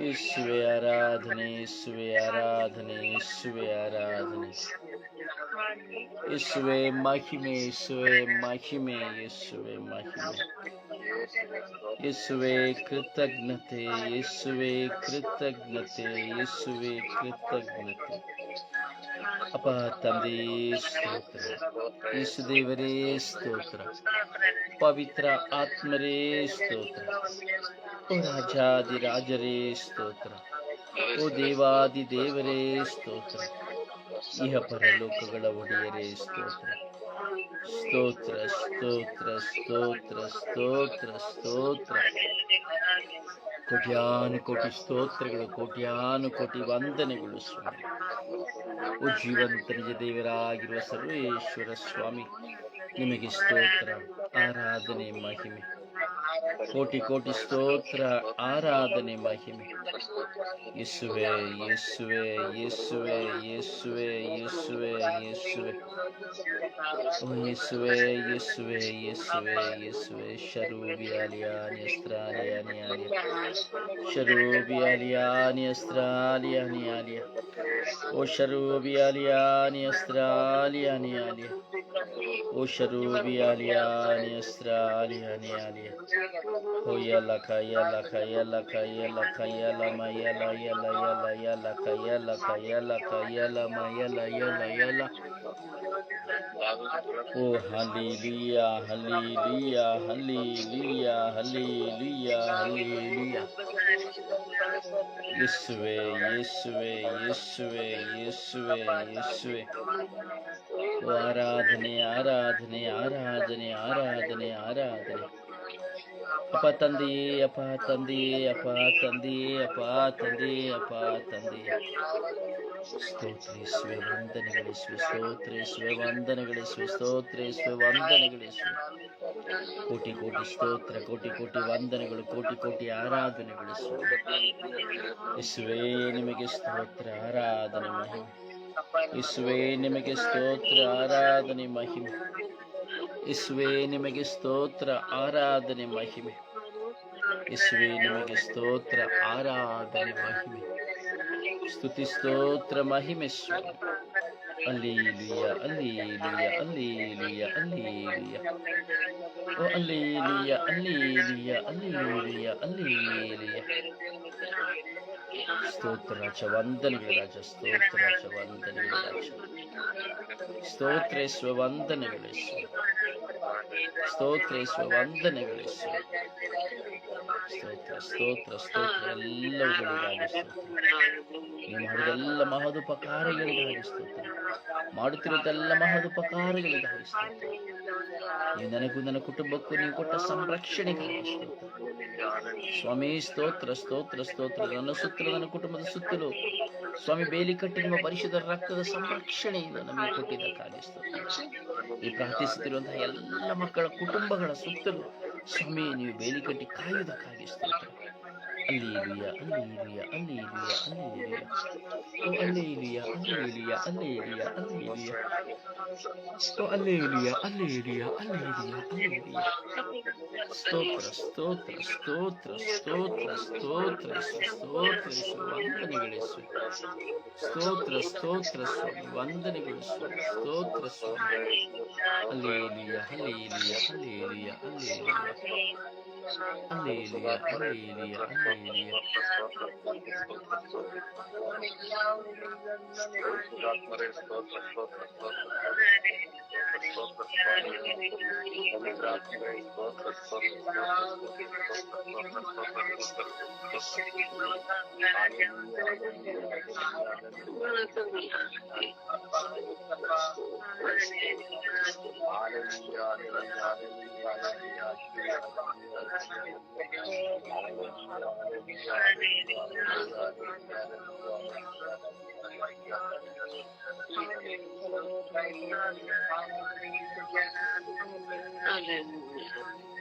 ಯೇಸುವೇ ಆರಾಧನೆ, ಯೇಸುವೇ ಆರಾಧನೆ, ಯೇಸುವೇ ಆರಾಧನೆ, ಯೇಸುವೇ ಮಹಿಮೆ, ಯೇಸುವೇ ಮಹಿಮೆ, ಯೇಸುವೇ ಮಹಿಮೆ, ಯೇಸುವೇ ಕೃತಜ್ಞತೆ, ಯೇಸುವೇ ಕೃತಜ್ಞತೆ, ಯೇಸುವೇ ಕೃತಜ್ಞತೆ. ಅಪ್ಪ ತಂದೆ ಸ್ತೋತ್ರ, ಯೇಸು ದೇವರೇ ಸ್ತೋತ್ರ, ಪವಿತ್ರ ಆತ್ಮರೇ ಸ್ತೋತ್ರ, ಓ ರಾಜಾದಿ ರಾಜರೇ ಸ್ತೋತ್ರ, ಓ ದೇವಾದಿ ದೇವರೇ ಸ್ತೋತ್ರ, ಇಹ ಪರಲೋಕಗಳ ಒಡೆಯರೇ ಸ್ತೋತ್ರ, ಸ್ತೋತ್ರ, ಸ್ತೋತ್ರ, ಸ್ತೋತ್ರ, ಸ್ತೋತ್ರ, ಸ್ತೋತ್ರ. ಕೋಟ್ಯಾನು ಕೋಟಿ ಸ್ತೋತ್ರಗಳು, ಕೋಟ್ಯಾನು ಕೋಟಿ ವಂದನೆಗಳು ಸ್ವಾಮಿ. ಓ ಜೀವಂತ ನಿಜ ದೇವರಾಗಿರುವ ಸರ್ವೇಶ್ವರ ಸ್ವಾಮಿ, ನಿಮಗೆ ಸ್ತೋತ್ರ, ಆರಾಧನೆ, ಮಹಿಮೆ. ಕೋಟಿ ಕೋಟಿ ಸ್ತೋತ್ರ, ಆರಾಧನೆ, ಮಹಿಮೆ. ಯೇಸುವೆ, ಯೇಸುವೆ, ಯೇಸುವೆ, ಯೇಸುವೆ, ಯೇಸುವೆ, ಯೇಸುವೆ, ಓ ಯೇಸುವೆ, ಯೇಸುವೆ, ಯೇಸುವೆ, ಯೇಸುವೆ. ಶರೂಬಿಯಾಲಿಯಾನಿ ಅಸ್ತ್ರಾಲಿಯಾನಿ ಆಲಿಯ, ಶರೂಬಿಯಾಲಿಯಾನಿ ಅಸ್ತ್ರಾಲಿಯಾನಿ ಆಲಿಯ, ಓ ಶರೂಬಿಯಾಲಿಯಾನಿ ಅಸ್ತ್ರಾಲಿಯಾನಿ ಆಲಿಯ, ಓ ಶರೂಬಿಯಾಲಿಯಾನಿ ಅಸ್ತ್ರಾಲಿಯಾನಿ ಆಲಿಯ, ಓ ಯಲಕ ಯಲಕ ಯಲಕ ಯಲಕ ಯಲಮ ಯಲ ಯಲ ಯಲ ಯಲಕ ಯಲಕ ಯಲಕ ಯಲಮ ಯಲ ಯಲ ಯಲ. ಓ ಹಲ್ಲೆಲೂಯ, ಹಲ್ಲೆಲೂಯ, ಹಲ್ಲೆಲೂಯ, ಹಲ್ಲೆಲೂಯ, ಹಲ್ಲೆಲೂಯ. ಯೇಸುವೆ, ಯೇಸುವೆ, ಯೇಸುವೆ, ಯೇಸುವೆ, ಯೇಸುವೆ. ಓ ಆರಾಧನೆ, ಆರಾಧನೆ, ಆರಾಧನೆ, ಆರಾಧನೆ, ಆರಾಧನೆ. ಅಪ್ಪ ತಂದೆಯೇ, ಅಪ್ಪ ತಂದೆಯೇ, ಅಪ್ಪ ತಂದೆಯೇ, ಅಪ್ಪ ತಂದೆಯೇ, ಅಪ್ಪ ತಂದೆಯೇ. ಸ್ತೋತ್ರಿಸುವೆ, ವಂದನೆಗಳಿಸುವೆ, ಸ್ತೋತ್ರಿಸುವೆ, ವಂದನೆಗಳಿಸುವೆ, ಸ್ತೋತ್ರಿಸುವೆ, ವಂದನೆಗಳಿಸುವೆ. ಕೋಟಿ ಕೋಟಿ ಸ್ತೋತ್ರ, ಕೋಟಿ ಕೋಟಿ ವಂದನೆಗಳು, ಕೋಟಿ ಕೋಟಿ ಆರಾಧನೆಗಳಿಸುವೆ. ಯೇಸುವೇ ನಿಮಗೆ ಸ್ತೋತ್ರ, ಆರಾಧನೆ, ಮಹಿಮೆ. ಯೇಸುವೇ ನಿಮಗೆ ಸ್ತೋತ್ರ, ಆರಾಧನೆ, ಮಹಿಮೆ. ಯೇಸುವೇ ನಿಮಗೆ ಸ್ತೋತ್ರ, ಆರಾಧನೆ, ಮಹಿಮೆ. ಯೇಸುವೇ ನಿಮಗೆ ಸ್ತೋತ್ರ, ಆರಾಧನೆ, ಮಹಿಮೆ. ಸ್ತುತಿ, ಸ್ತೋತ್ರ, ಮಹಿಮೆ ಸ್ವಾಮಿ. ಹಲ್ಲೆಲೂಯ, ಹಲ್ಲೆಲೂಯ, ಹಲ್ಲೆಲೂಯ, ಹಲ್ಲೆಲೂಯ, ಓ ಹಲ್ಲೆಲೂಯ, ಹಲ್ಲೆಲೂಯ, ಹಲ್ಲೆಲೂಯ, ಹಲ್ಲೆಲೂಯ. ಸ್ತೋತ್ರ ರಾಜ, ವಂದನೆಗಳು ರಾಜ, ಸ್ತೋತ್ರ ರಾಜ, ವಂದನೆಗಳು ರಾಜ. ಸ್ತೋತ್ರೇಶ್ವ, ವಂದನೆಗಳಿಸು, ಸ್ತೋತ್ರೇಶ್ವ, ವಂದನೆಗಳಿಸು. ಸ್ತೋತ್ರ ಸ್ತೋತ್ರ ಸ್ತೋತ್ರ ಎಲ್ಲವುಗಳಿಗಾಗಿ ಸ್ತೋತ್ರ. ನೀವು ಮಾಡಿದೆಲ್ಲ ಮಹದುಪಕಾರಗಳಿಗಾಗಿ ಸ್ತೋತ್ರ. ಮಾಡುತ್ತಿರುವುದೆಲ್ಲ ಮಹದುಪಕಾರಗಳಿಗಾಗಿ ಸ್ತೋತ್ರ. ನೀವು ನನಗೂ ನನ್ನ ಕುಟುಂಬಕ್ಕೂ ನೀವು ಕೊಟ್ಟ ಸಂರಕ್ಷಣೆಗಾಗಿ ಸ್ತೋತ್ರ ಸ್ವಾಮಿ. ಸ್ತೋತ್ರ ಸ್ತೋತ್ರ ಸ್ತೋತ್ರ. ನನ್ನ ಸುತ್ತಲೂ ನನ್ನ ಕುಟುಂಬದ ಸುತ್ತಲೂ ಸ್ವಾಮಿ ಬೇಲಿ ಕಟ್ಟಿ ನಿಮ್ಮ ಪರಿಶುದ್ಧ ರಕ್ತದ ಸಂರಕ್ಷಣೆಯಿಂದ ನಮಗೆ ಕೊಟ್ಟಿದ್ದಕ್ಕಾಗಿ ಸ್ತೋತ್ರ. ಈ ಪ್ರಾರ್ಥಿಸುತ್ತಿರುವಂತಹ ಎಲ್ಲ ಮಕ್ಕಳ ಕುಟುಂಬಗಳ ಸುತ್ತಲೂ ಸ್ವಾಮಿ ನೀವು ಬೇಲಿ ಕಟ್ಟಿ ಕಾಯುವುದಕ್ಕಾಗಿ ಸ್ತೋತ್ರ. ಅಲ್ಲೇಲುಯ ಅಲ್ಲೇಲುಯ ಅಲ್ಲೇಲುಯ ಅಲ್ಲೇಲುಯ ಓ ಅಲ್ಲೇಲುಯ ಅಲ್ಲೇಲುಯ ಅಲ್ಲೇಲುಯ ಅಲ್ಲೇಲುಯ ಓ ಅಲ್ಲೇಲುಯ ಅಲ್ಲೇಲುಯ ಅಲ್ಲೇಲುಯ ಅಲ್ಲೇಲುಯ. ಸ್ತೋತ್ರ ಸ್ತೋತ್ರ ಸ್ತೋತ್ರ ಸ್ತೋತ್ರ ಸ್ತೋತ್ರ ಸ್ತೋತ್ರ ವಂದನೆಗಳಿಸು. ಸ್ತೋತ್ರ ಸ್ತೋತ್ರ ಸ್ವಾಮಿ ವಂದನೆಗಳು ಸ್ವಾಮಿ. ಸ್ತೋತ್ರ ಸ್ವಾಮಿ. ಅಲ್ಲೇಲುಯ ಅಲ್ಲೇಲುಯ ಅಲ್ಲೇಲುಯ ಅಲ್ಲೇಲುಯ ಅಲ್ಲೇಲುಯ ಅಲ್ಲೇಲುಯ ಅಲ್ಲೇಲುಯ. ಆತ್ಮರೇ ಸ್ತೋತ್ರ ಸ್ತೋತ್ರ ಸ್ತೋತ್ರ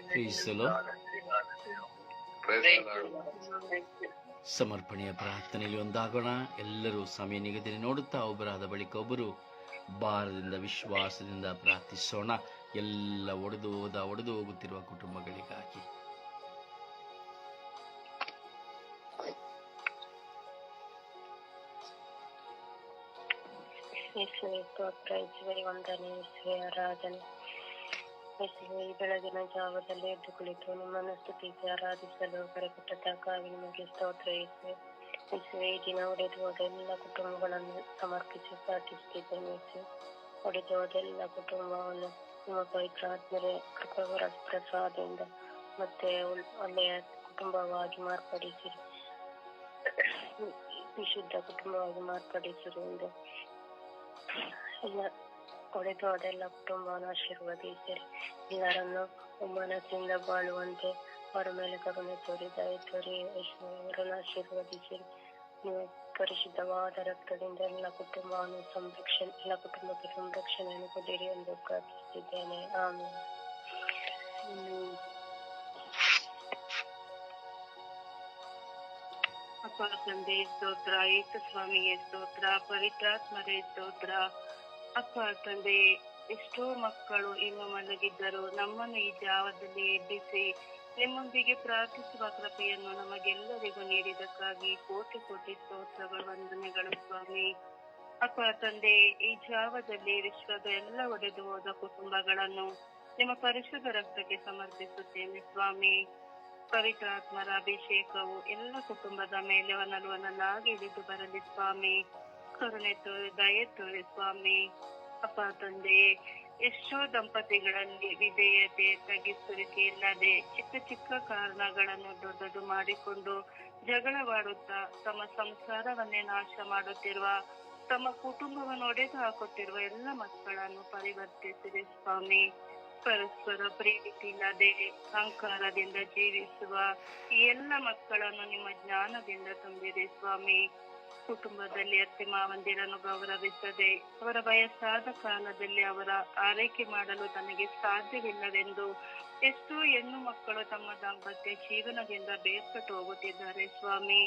ಪ್ರೀಸಲು ಸಮರ್ಪಣೆಯ ಪ್ರಾರ್ಥನೆಯಲ್ಲಿ ಒಂದಾಗೋಣ. ಎಲ್ಲರೂ ಸಮಯ ನಿಗದಿ ನೋಡುತ್ತಾ ಒಬ್ಬರಾದ ಬಳಿಕ ಒಬ್ಬರು ಭಾರದಿಂದ ವಿಶ್ವಾಸದಿಂದ ಪ್ರಾರ್ಥಿಸೋಣ. ಎಲ್ಲ ಒಡೆದು ಹೋಗುತ್ತಿರುವ ಕುಟುಂಬಗಳಿಗಾಗಿ. ಯೇಸುವೆ ಸ್ತೋತ್ರ, ಯೇಸುವೆ ವಂದನೆ, ಯೇಸುವೆ ಆರಾಧನೆ. ಯೇಸುವೆ ಈ ಬೆಳಗಿನ ಜಾವದಲ್ಲಿ ಎದ್ದು ಕುಳಿತು ನಿಮ್ಮನ್ನು ಸ್ತುತಿಸಿ ಆರಾಧಿಸಲು ಕರೆಕೊಟ್ಟದ್ದಕ್ಕಾಗಿ ನಿಮಗೆ ಸ್ತೋತ್ರ. ಯೇಸುವೆ ಈ ದಿನ ಒಡೆದು ಹೋದ ಎಲ್ಲ ಕುಟುಂಬಗಳನ್ನು ಸಮರ್ಪಿಸಿ ಪ್ರಾರ್ಥಿಸುತ್ತಿದ್ದೇನೆ. ಯೇಸುವೆ ಒಡೆದು ಹೋದ ಎಲ್ಲ ಕುಟುಂಬವನ್ನು ನಿಮ್ಮ ಪವಿತ್ರಾತ್ಮರ ಕೃಪೆಗಳ ಪ್ರಸಾದದಿಂದ ಮತ್ತೆ ಒಳ್ಳೆಯ ಕುಟುಂಬವಾಗಿ ಮಾರ್ಪಡಿಸಿರಿ, ವಿಶುದ್ಧ ಕುಟುಂಬವಾಗಿ ಮಾರ್ಪಡಿಸಿರಿ ಎಂದು ಎಲ್ಲ ಒಡೆದು ಅದೆಲ್ಲ ಕುಟುಂಬವನ್ನು ಆಶೀರ್ವದಿಸಿರಿ. ಎಲ್ಲರನ್ನು ಮನಸ್ಸಿಂದ ಬಾಳುವಂತೆ ಅವರ ಮೇಲೆ ಕರುಣೆ ತೋರಿ ದಯೆ ತೋರಿ ಅವರನ್ನು ಆಶೀರ್ವದಿಸಿರಿ. ನೀವು ಪರಿಶುದ್ಧವಾದ ರಕ್ತದಿಂದ ಎಲ್ಲ ಕುಟುಂಬವನ್ನು ಎಲ್ಲ ಕುಟುಂಬಕ್ಕೆ ಸಂರಕ್ಷಣೆಯನ್ನು ಕೊಡಿರಿ ಎಂದು ಪ್ರಾರ್ಥಿಸುತ್ತಿದ್ದೇನೆ. ಆಮೇಲೆ ಅಪ್ಪ ತಂದೆ ಸ್ತೋತ್ರ, ಏಸು ಸ್ವಾಮಿಗೆ ಸ್ತೋತ್ರ, ಪವಿತ್ರಾತ್ಮರೇ ಸ್ತೋತ್ರ. ಅಪ್ಪ ತಂದೆ, ಎಷ್ಟೋ ಮಕ್ಕಳು ಇನ್ನು ಮಲಗಿದ್ದರು, ನಮ್ಮನ್ನು ಈ ಜಾವದಲ್ಲಿ ಎಬ್ಬಿಸಿ ನಿಮ್ಮೊಂದಿಗೆ ಪ್ರಾರ್ಥಿಸುವ ಕೃಪೆಯನ್ನು ನಮಗೆಲ್ಲರಿಗೂ ನೀಡಿದಕ್ಕಾಗಿ ಕೋಟಿ ಕೋಟಿ ಸ್ತೋತ್ರಗಳು, ವಂದನೆಗಳು ಸ್ವಾಮಿ. ಅಪ್ಪ ತಂದೆ, ಈ ಜಾವದಲ್ಲಿ ವಿಶ್ವದ ಎಲ್ಲ ಒಡೆದು ಹೋದ ಕುಟುಂಬಗಳನ್ನು ನಿಮ್ಮ ಪರಿಶುದ್ಧ ರಕ್ತಕ್ಕೆ ಸಮರ್ಪಿಸುತ್ತೇನೆ ಸ್ವಾಮಿ. ಪವಿತ್ರಾತ್ಮರ ಅಭಿಷೇಕವು ಎಲ್ಲ ಕುಟುಂಬದ ಮೇಲೆ ಒನಲುವನಲಾಗಿ ಇಳಿದು ಬರಲಿ ಸ್ವಾಮಿ. ಕರುಣೆ ತೋರಿ ದಯೆ ತೋರಿ ಸ್ವಾಮಿ. ಅಪ್ಪ ತಂದೆ, ಎಷ್ಟೋ ದಂಪತಿಗಳಲ್ಲಿ ವಿಧೇಯತೆ ತಗ್ಗಿಸುವಿಕೆ ಇಲ್ಲದೆ ಚಿಕ್ಕ ಚಿಕ್ಕ ಕಾರಣಗಳನ್ನು ದೊಡ್ಡದು ಮಾಡಿಕೊಂಡು ಜಗಳವಾಡುತ್ತಾ ತಮ್ಮ ಸಂಸಾರವನ್ನೇ ನಾಶ ಮಾಡುತ್ತಿರುವ, ತಮ್ಮ ಕುಟುಂಬವನ್ನು ಒಡೆದು ಹಾಕುತ್ತಿರುವ ಎಲ್ಲ ಮಕ್ಕಳನ್ನು ಪರಿವರ್ತಿಸಿದೆ ಸ್ವಾಮಿ. ಪರಸ್ಪರ ಪ್ರೀತಿ ಇಲ್ಲದೆ ಅಹಂಕಾರದಿಂದ ಜೀವಿಸುವ ಈ ಎಲ್ಲ ಮಕ್ಕಳನ್ನು ನಿಮ್ಮ ಜ್ಞಾನದಿಂದ ತುಂಬಿದೆ ಸ್ವಾಮಿ. ಕುಟುಂಬದಲ್ಲಿ ಅತ್ತೆ ಮಾವಂದಿರನ್ನು ಗೌರವಿಸದೆ ಅವರ ವಯಸ್ಸಾದ ಕಾಲದಲ್ಲಿ ಅವರ ಆರೈಕೆ ಮಾಡಲು ತನಗೆ ಸಾಧ್ಯವಿಲ್ಲವೆಂದು ಎಷ್ಟೋ ಹೆಣ್ಣು ಮಕ್ಕಳು ತಮ್ಮ ದಾಂಪತ್ಯ ಜೀವನದಿಂದ ಬೇರ್ಪಟ್ಟು ಹೋಗುತ್ತಿದ್ದಾರೆ ಸ್ವಾಮಿ.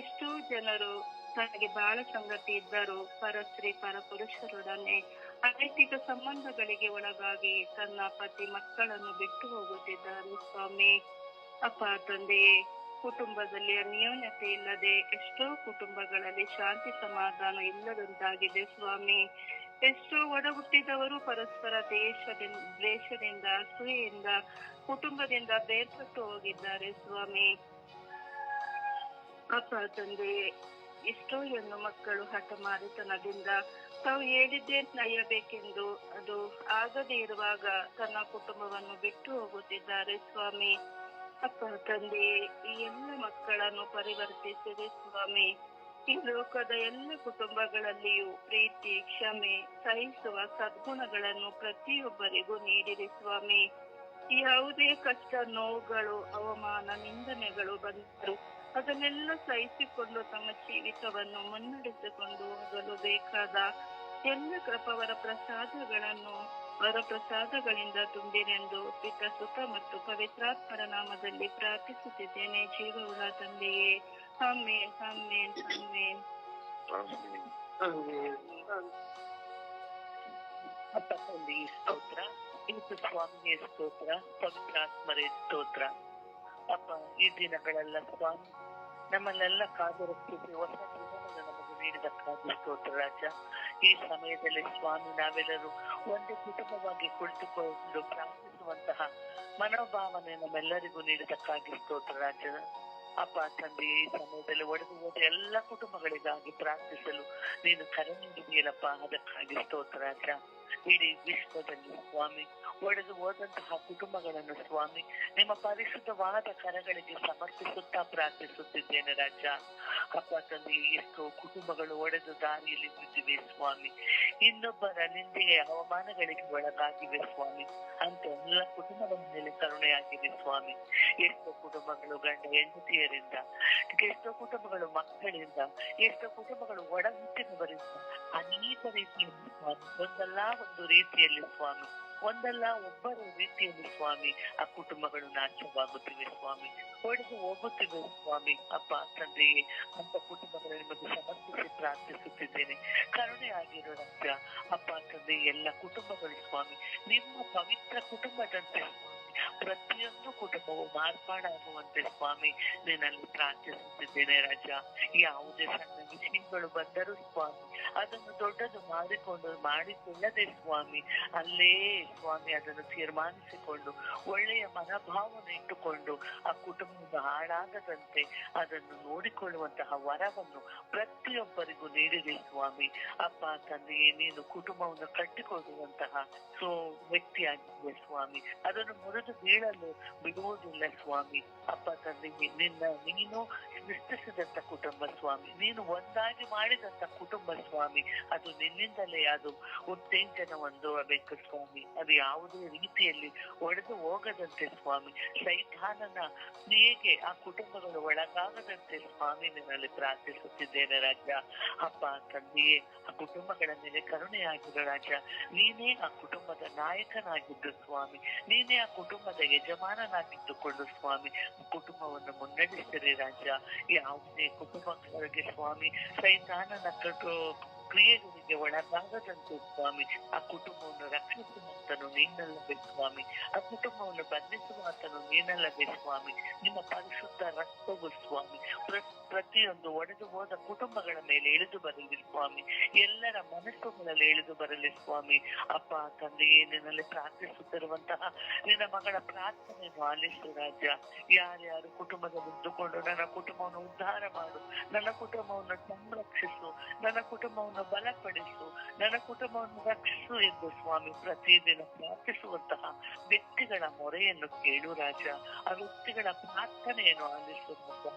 ಎಷ್ಟೋ ಜನರು ತನಗೆ ಬಾಳ ಸಂಗತಿ ಇದ್ದರೂ ಪರಸ್ತ್ರೀ ಪರಪುರುಷರೊಡನೆ ಅನೈತಿಕ ಸಂಬಂಧಗಳಿಗೆ ಒಳಗಾಗಿ ತನ್ನ ಪತಿ ಮಕ್ಕಳನ್ನು ಬಿಟ್ಟು ಹೋಗುತ್ತಿದ್ದಾರೆ ಸ್ವಾಮಿ. ಅಪ್ಪ ತಂದೆಯೇ, ಕುಟುಂಬದಲ್ಲಿ ಅನ್ಯೋನ್ಯತೆ ಇಲ್ಲದೆ ಎಷ್ಟೋ ಕುಟುಂಬಗಳಲ್ಲಿ ಶಾಂತಿ ಸಮಾಧಾನ ಇಲ್ಲದಂತಾಗಿದೆ ಸ್ವಾಮಿ. ಎಷ್ಟೋ ಒಡ ಹುಟ್ಟಿದವರು ಪರಸ್ಪರ ದ್ವೇಷದಿಂದ ಅಸೂಯೆಯಿಂದ ಕುಟುಂಬದಿಂದ ಬೇರ್ಪಟ್ಟು ಹೋಗಿದ್ದಾರೆ ಸ್ವಾಮಿ. ಅಪ್ಪ ತಂದೆಯೇ, ಎಷ್ಟೋ ಹೆಣ್ಣು ಮಕ್ಕಳು ಹಠಮಾರಿತನದಿಂದ ತಾವು ಹೇಳಿದ್ದೇ ನಯ್ಯಬೇಕೆಂದು ಅದು ಆಗದೇ ಇರುವಾಗ ತನ್ನ ಕುಟುಂಬವನ್ನು ಬಿಟ್ಟು ಹೋಗುತ್ತಿದ್ದಾರೆ ಸ್ವಾಮಿ. ಅಪ್ಪ ತಂದೆ, ಈ ಎಲ್ಲ ಮಕ್ಕಳನ್ನು ಪರಿವರ್ತಿಸಿದೆ ಸ್ವಾಮಿ. ಈ ಲೋಕದ ಎಲ್ಲ ಕುಟುಂಬಗಳಲ್ಲಿಯೂ ಪ್ರೀತಿ, ಕ್ಷಮೆ, ಸಹಿಸುವ ಸದ್ಗುಣಗಳನ್ನು ಪ್ರತಿಯೊಬ್ಬರಿಗೂ ನೀಡಿದೆ ಸ್ವಾಮಿ. ಯಾವುದೇ ಕಷ್ಟ, ನೋವುಗಳು, ಅವಮಾನ, ನಿಂದನೆಗಳು ಬಂದರು ಅದನ್ನೆಲ್ಲ ಸಹಿಸಿಕೊಂಡು ತಮ್ಮ ಜೀವಿತವನ್ನು ಮುನ್ನಡೆಸಿಕೊಂಡು ಹೋಗಲು ಬೇಕಾದ ಎಲ್ಲ ಕೃಪವರ ಪ್ರಸಾದಗಳನ್ನು ವರಪ್ರಸಾದಗಳಿಂದ ತುಂಬಿರೆಂದು ಪಿತ, ಸುತ ಮತ್ತು ಪವಿತ್ರಾತ್ಮರ ನಾಮದಲ್ಲಿ ಪ್ರಾರ್ಥಿಸುತ್ತಿದ್ದೇನೆ ಜೀವವುಳ್ಳ ತಂದೆಯೇ. ಆಮೇನ್, ಆಮೇನ್, ಆಮೇನ್. ಅಪ್ಪ ತಂದೆಗೆ ಸ್ತೋತ್ರ, ಯೇಸು ಸ್ವಾಮಿಗೆ ಸ್ತೋತ್ರ, ಪವಿತ್ರಾತ್ಮರೇ ಸ್ತೋತ್ರ. ಅಪ್ಪ, ಈ ದಿನಗಳೆಲ್ಲ ಸ್ವಾಮಿ ನಮ್ಮನ್ನೆಲ್ಲ ಕಾದು ರಕ್ಷಿಸಿ ಹೊಸ ಜೀವನವನ್ನು ನಮಗೆ ನೀಡಿದಕ್ಕಾಗಿ ಸ್ತೋತ್ರ ರಾಜ. ಈ ಸಮಯದಲ್ಲಿ ಸ್ವಾಮಿ ನಾವೆಲ್ಲರೂ ಒಂದೇ ಕುಟುಂಬವಾಗಿ ಕುಳಿತುಕೊಂಡು ಪ್ರಾರ್ಥಿಸುವಂತಹ ಮನೋಭಾವನೆ ನಮ್ಮೆಲ್ಲರಿಗೂ ನೀಡಿದಕ್ಕಾಗಿ ಸ್ತೋತ್ರ ರಾಜ. ಅಪ್ಪ ತಂದೆ, ಈ ಸಮಯದಲ್ಲಿ ಒಡೆದು ಹೋದ ಎಲ್ಲ ಕುಟುಂಬಗಳಿಗಾಗಿ ಪ್ರಾರ್ಥಿಸಲು ನೀನು ಕರೆ ನೀಡಿದೆಯಲ್ಲಪ್ಪ, ಅದಕ್ಕಾಗಿ ಸ್ತೋತ್ರ ರಾಜ. ಇಡೀ ವಿಶ್ವದಲ್ಲಿ ಸ್ವಾಮಿ ಒಡೆದು ಹೋದಂತಹ ಕುಟುಂಬಗಳನ್ನು ಸ್ವಾಮಿ ನಿಮ್ಮ ಪರಿಶುದ್ಧವಾದ ಕರಗಳಿಗೆ ಸಮರ್ಪಿಸುತ್ತಾ ಪ್ರಾರ್ಥಿಸುತ್ತಿದ್ದೇನೆ ರಾಜ. ಅಪ್ಪ ತಂದೆ, ಎಷ್ಟೋ ಕುಟುಂಬಗಳು ಒಡೆದು ದಾರಿಯಲ್ಲಿ ಬಿದ್ದಿವೆ ಸ್ವಾಮಿ, ಇನ್ನೊಬ್ಬರ ನಿಂದೆಗೆ ಅವಮಾನಗಳಿಗೆ ಒಳಗಾಗಿವೆ ಸ್ವಾಮಿ. ಅಂತ ಎಲ್ಲ ಕುಟುಂಬಗಳ ಮೇಲೆ ಕರುಣೆಯಾಗಿದೆ ಸ್ವಾಮಿ. ಎಷ್ಟೋ ಕುಟುಂಬಗಳು ಗಂಡ ಹೆಂಡತಿಯರಿಂದ, ಎಷ್ಟೋ ಕುಟುಂಬಗಳು ಮಕ್ಕಳಿಂದ, ಎಷ್ಟೋ ಕುಟುಂಬಗಳು ಒಡ ಹುಟ್ಟಿನವರಿಂದ ಅನೇಕ ರೀತಿಯಲ್ಲಿ ಸ್ವಾಮಿ, ಒಂದಲ್ಲ ಒಂದು ರೀತಿಯಲ್ಲಿ ಸ್ವಾಮಿ, ಒಂದಲ್ಲ ಒಬ್ಬರ ರೀತಿಯಲ್ಲಿ ಸ್ವಾಮಿ ಆ ಕುಟುಂಬಗಳು ನಾಶವಾಗುತ್ತಿವೆ ಸ್ವಾಮಿ, ಒಡೆದು ಹೋಗುತ್ತಿವೆ ಸ್ವಾಮಿ. ಅಪ್ಪ ತಂದೆಯೇ, ಅಂತ ಕುಟುಂಬಗಳ ನಿಮಗೆ ಸಮರ್ಪಿಸಿ ಪ್ರಾರ್ಥಿಸುತ್ತಿದ್ದೇನೆ, ಕರುಣೆ ಆಗಿರೋ ರಾಜ. ಅಪ್ಪ ತಂದೆ, ಎಲ್ಲ ಕುಟುಂಬಗಳು ಸ್ವಾಮಿ ನಿಮ್ಮ ಪವಿತ್ರ ಕುಟುಂಬದಂತೆ ಪ್ರತಿಯೊಂದು ಕುಟುಂಬವು ಮಾರ್ಪಾಡಾಗುವಂತೆ ಸ್ವಾಮಿ ನಿನ್ನಲ್ಲಿ ಪ್ರಾರ್ಥಿಸುತ್ತಿದ್ದೇನೆ ರಾಜ. ಯಾವುದೇ ಸಣ್ಣ ವಿಷಯಗಳು ಬಂದರೂ ಸ್ವಾಮಿ ಅದನ್ನು ದೊಡ್ಡದು ಮಾಡಿಕೊಳ್ಳದೆ ಸ್ವಾಮಿ ಅಲ್ಲೇ ಸ್ವಾಮಿ ಅದನ್ನು ತೀರ್ಮಾನಿಸಿಕೊಂಡು ಒಳ್ಳೆಯ ಮನೋಭಾವನೆ ಇಟ್ಟುಕೊಂಡು ಆ ಕುಟುಂಬದ ಹಾಳಾಗದಂತೆ ಅದನ್ನು ನೋಡಿಕೊಳ್ಳುವಂತಹ ವರವನ್ನು ಪ್ರತಿಯೊಬ್ಬರಿಗೂ ನೀಡಿದೆ ಸ್ವಾಮಿ. ಅಪ್ಪ ತಂದೆಯೇ, ನೀನು ಕುಟುಂಬವನ್ನು ಕಟ್ಟಿಕೊಳ್ಳುವಂತಹ ವ್ಯಕ್ತಿಯಾಗಿದ್ದೆ ಸ್ವಾಮಿ, ಅದನ್ನು ಮುರಿದು ಬೀಳಲು ಬಿಡುವುದಿಲ್ಲ ಸ್ವಾಮಿ. ಅಪ್ಪ ತಂದೆಗೆ ನೀನು ಸೃಷ್ಟಿಸಿದಂತ ಕುಟುಂಬ ಸ್ವಾಮಿ, ನೀನು ಒಂದಾಗಿ ಮಾಡಿದಂತ ಕುಟುಂಬ ಸ್ವಾಮಿ, ಅದು ನಿನ್ನಿಂದಲೇ ಅದು ಉತ್ತೇಜನ ಹೊಂದಬೇಕು ಸ್ವಾಮಿ. ಅದು ಯಾವುದೇ ರೀತಿಯಲ್ಲಿ ಒಡೆದು ಹೋಗದಂತೆ ಸ್ವಾಮಿ, ಸೈತಾನನ ಕ್ರಿಯೆಗೆ ಆ ಕುಟುಂಬಗಳು ಒಳಗಾಗದಂತೆ ಸ್ವಾಮಿ ನಿನ್ನಲ್ಲಿ ಪ್ರಾರ್ಥಿಸುತ್ತಿದ್ದೇನೆ ರಾಜ. ಅಪ್ಪ ತಂದೆಯೇ, ಆ ಕುಟುಂಬಗಳ ಮೇಲೆ ಕರುಣೆಯಾಗಿರೋ ರಾಜ. ನೀನೇ ಆ ಕುಟುಂಬದ ನಾಯಕನಾಗಿದ್ದು ಸ್ವಾಮಿ, ನೀನೇ ಆ ಕುಟುಂಬದ ಯಜಮಾನನಾಗಿದ್ದುಕೊಂಡು ಸ್ವಾಮಿ ಕುಟುಂಬವನ್ನು ಮುನ್ನಡೆಸಿರಿ ರಾಜ. ಯಾವುದೇ ಕುಟುಂಬಗಳಿಗೆ ಸ್ವಾಮಿ ಸೈತಾನನ ಕ್ರಿಯೆಗಳಿಗೆ ಒಳಗಾಗದಂತೆ ಸ್ವಾಮಿ ಆ ಕುಟುಂಬವನ್ನು ರಕ್ಷಿಸುವಂತನು ನೀನಲ್ಲವೇ ಸ್ವಾಮಿ, ಆ ಕುಟುಂಬವನ್ನು ಬಂಧಿಸುವಂತನು ನೀನಲ್ಲವೇ ಸ್ವಾಮಿ. ನಿಮ್ಮ ಪರಿಶುದ್ಧ ರಕ್ತವು ಸ್ವಾಮಿ ಪ್ರತಿಯೊಂದು ಒಡೆದು ಹೋದ ಕುಟುಂಬಗಳ ಮೇಲೆ ಇಳಿದು ಬರಲಿ ಸ್ವಾಮಿ, ಎಲ್ಲರ ಮನಸ್ಸುಗಳಲ್ಲಿ ಇಳಿದು ಬರಲಿ ಸ್ವಾಮಿ. ಅಪ್ಪ ತಂದೆಯೇ, ನಿನ್ನಲ್ಲಿ ಪ್ರಾರ್ಥಿಸುತ್ತಿರುವಂತಹ ನಿನ್ನ ಮಗಳ ಪ್ರಾರ್ಥನೆಯನ್ನು ಆಲಿಸು ರಾಜ. ಯಾರ್ಯಾರು ಕುಟುಂಬದಲ್ಲಿ ಇದ್ದುಕೊಂಡು ನನ್ನ ಕುಟುಂಬವನ್ನು ಉದ್ಧಾರ ಮಾಡು, ನನ್ನ ಕುಟುಂಬವನ್ನು ಸಂರಕ್ಷಿಸು, ನನ್ನ ಕುಟುಂಬವನ್ನು ಬಲಪಡಿಸು, ನನ್ನ ಕುಟುಂಬವನ್ನು ರಕ್ಷಿಸು ಎಂದು ಸ್ವಾಮಿ ಪ್ರತಿದಿನ ಪ್ರಾರ್ಥಿಸುವಂತಹ ವ್ಯಕ್ತಿಗಳ ಮೊರೆಯನ್ನು ಕೇಳು ರಾಜ. ಆ ವ್ಯಕ್ತಿಗಳ ಪ್ರಾರ್ಥನೆಯನ್ನು ಆಲಿಸು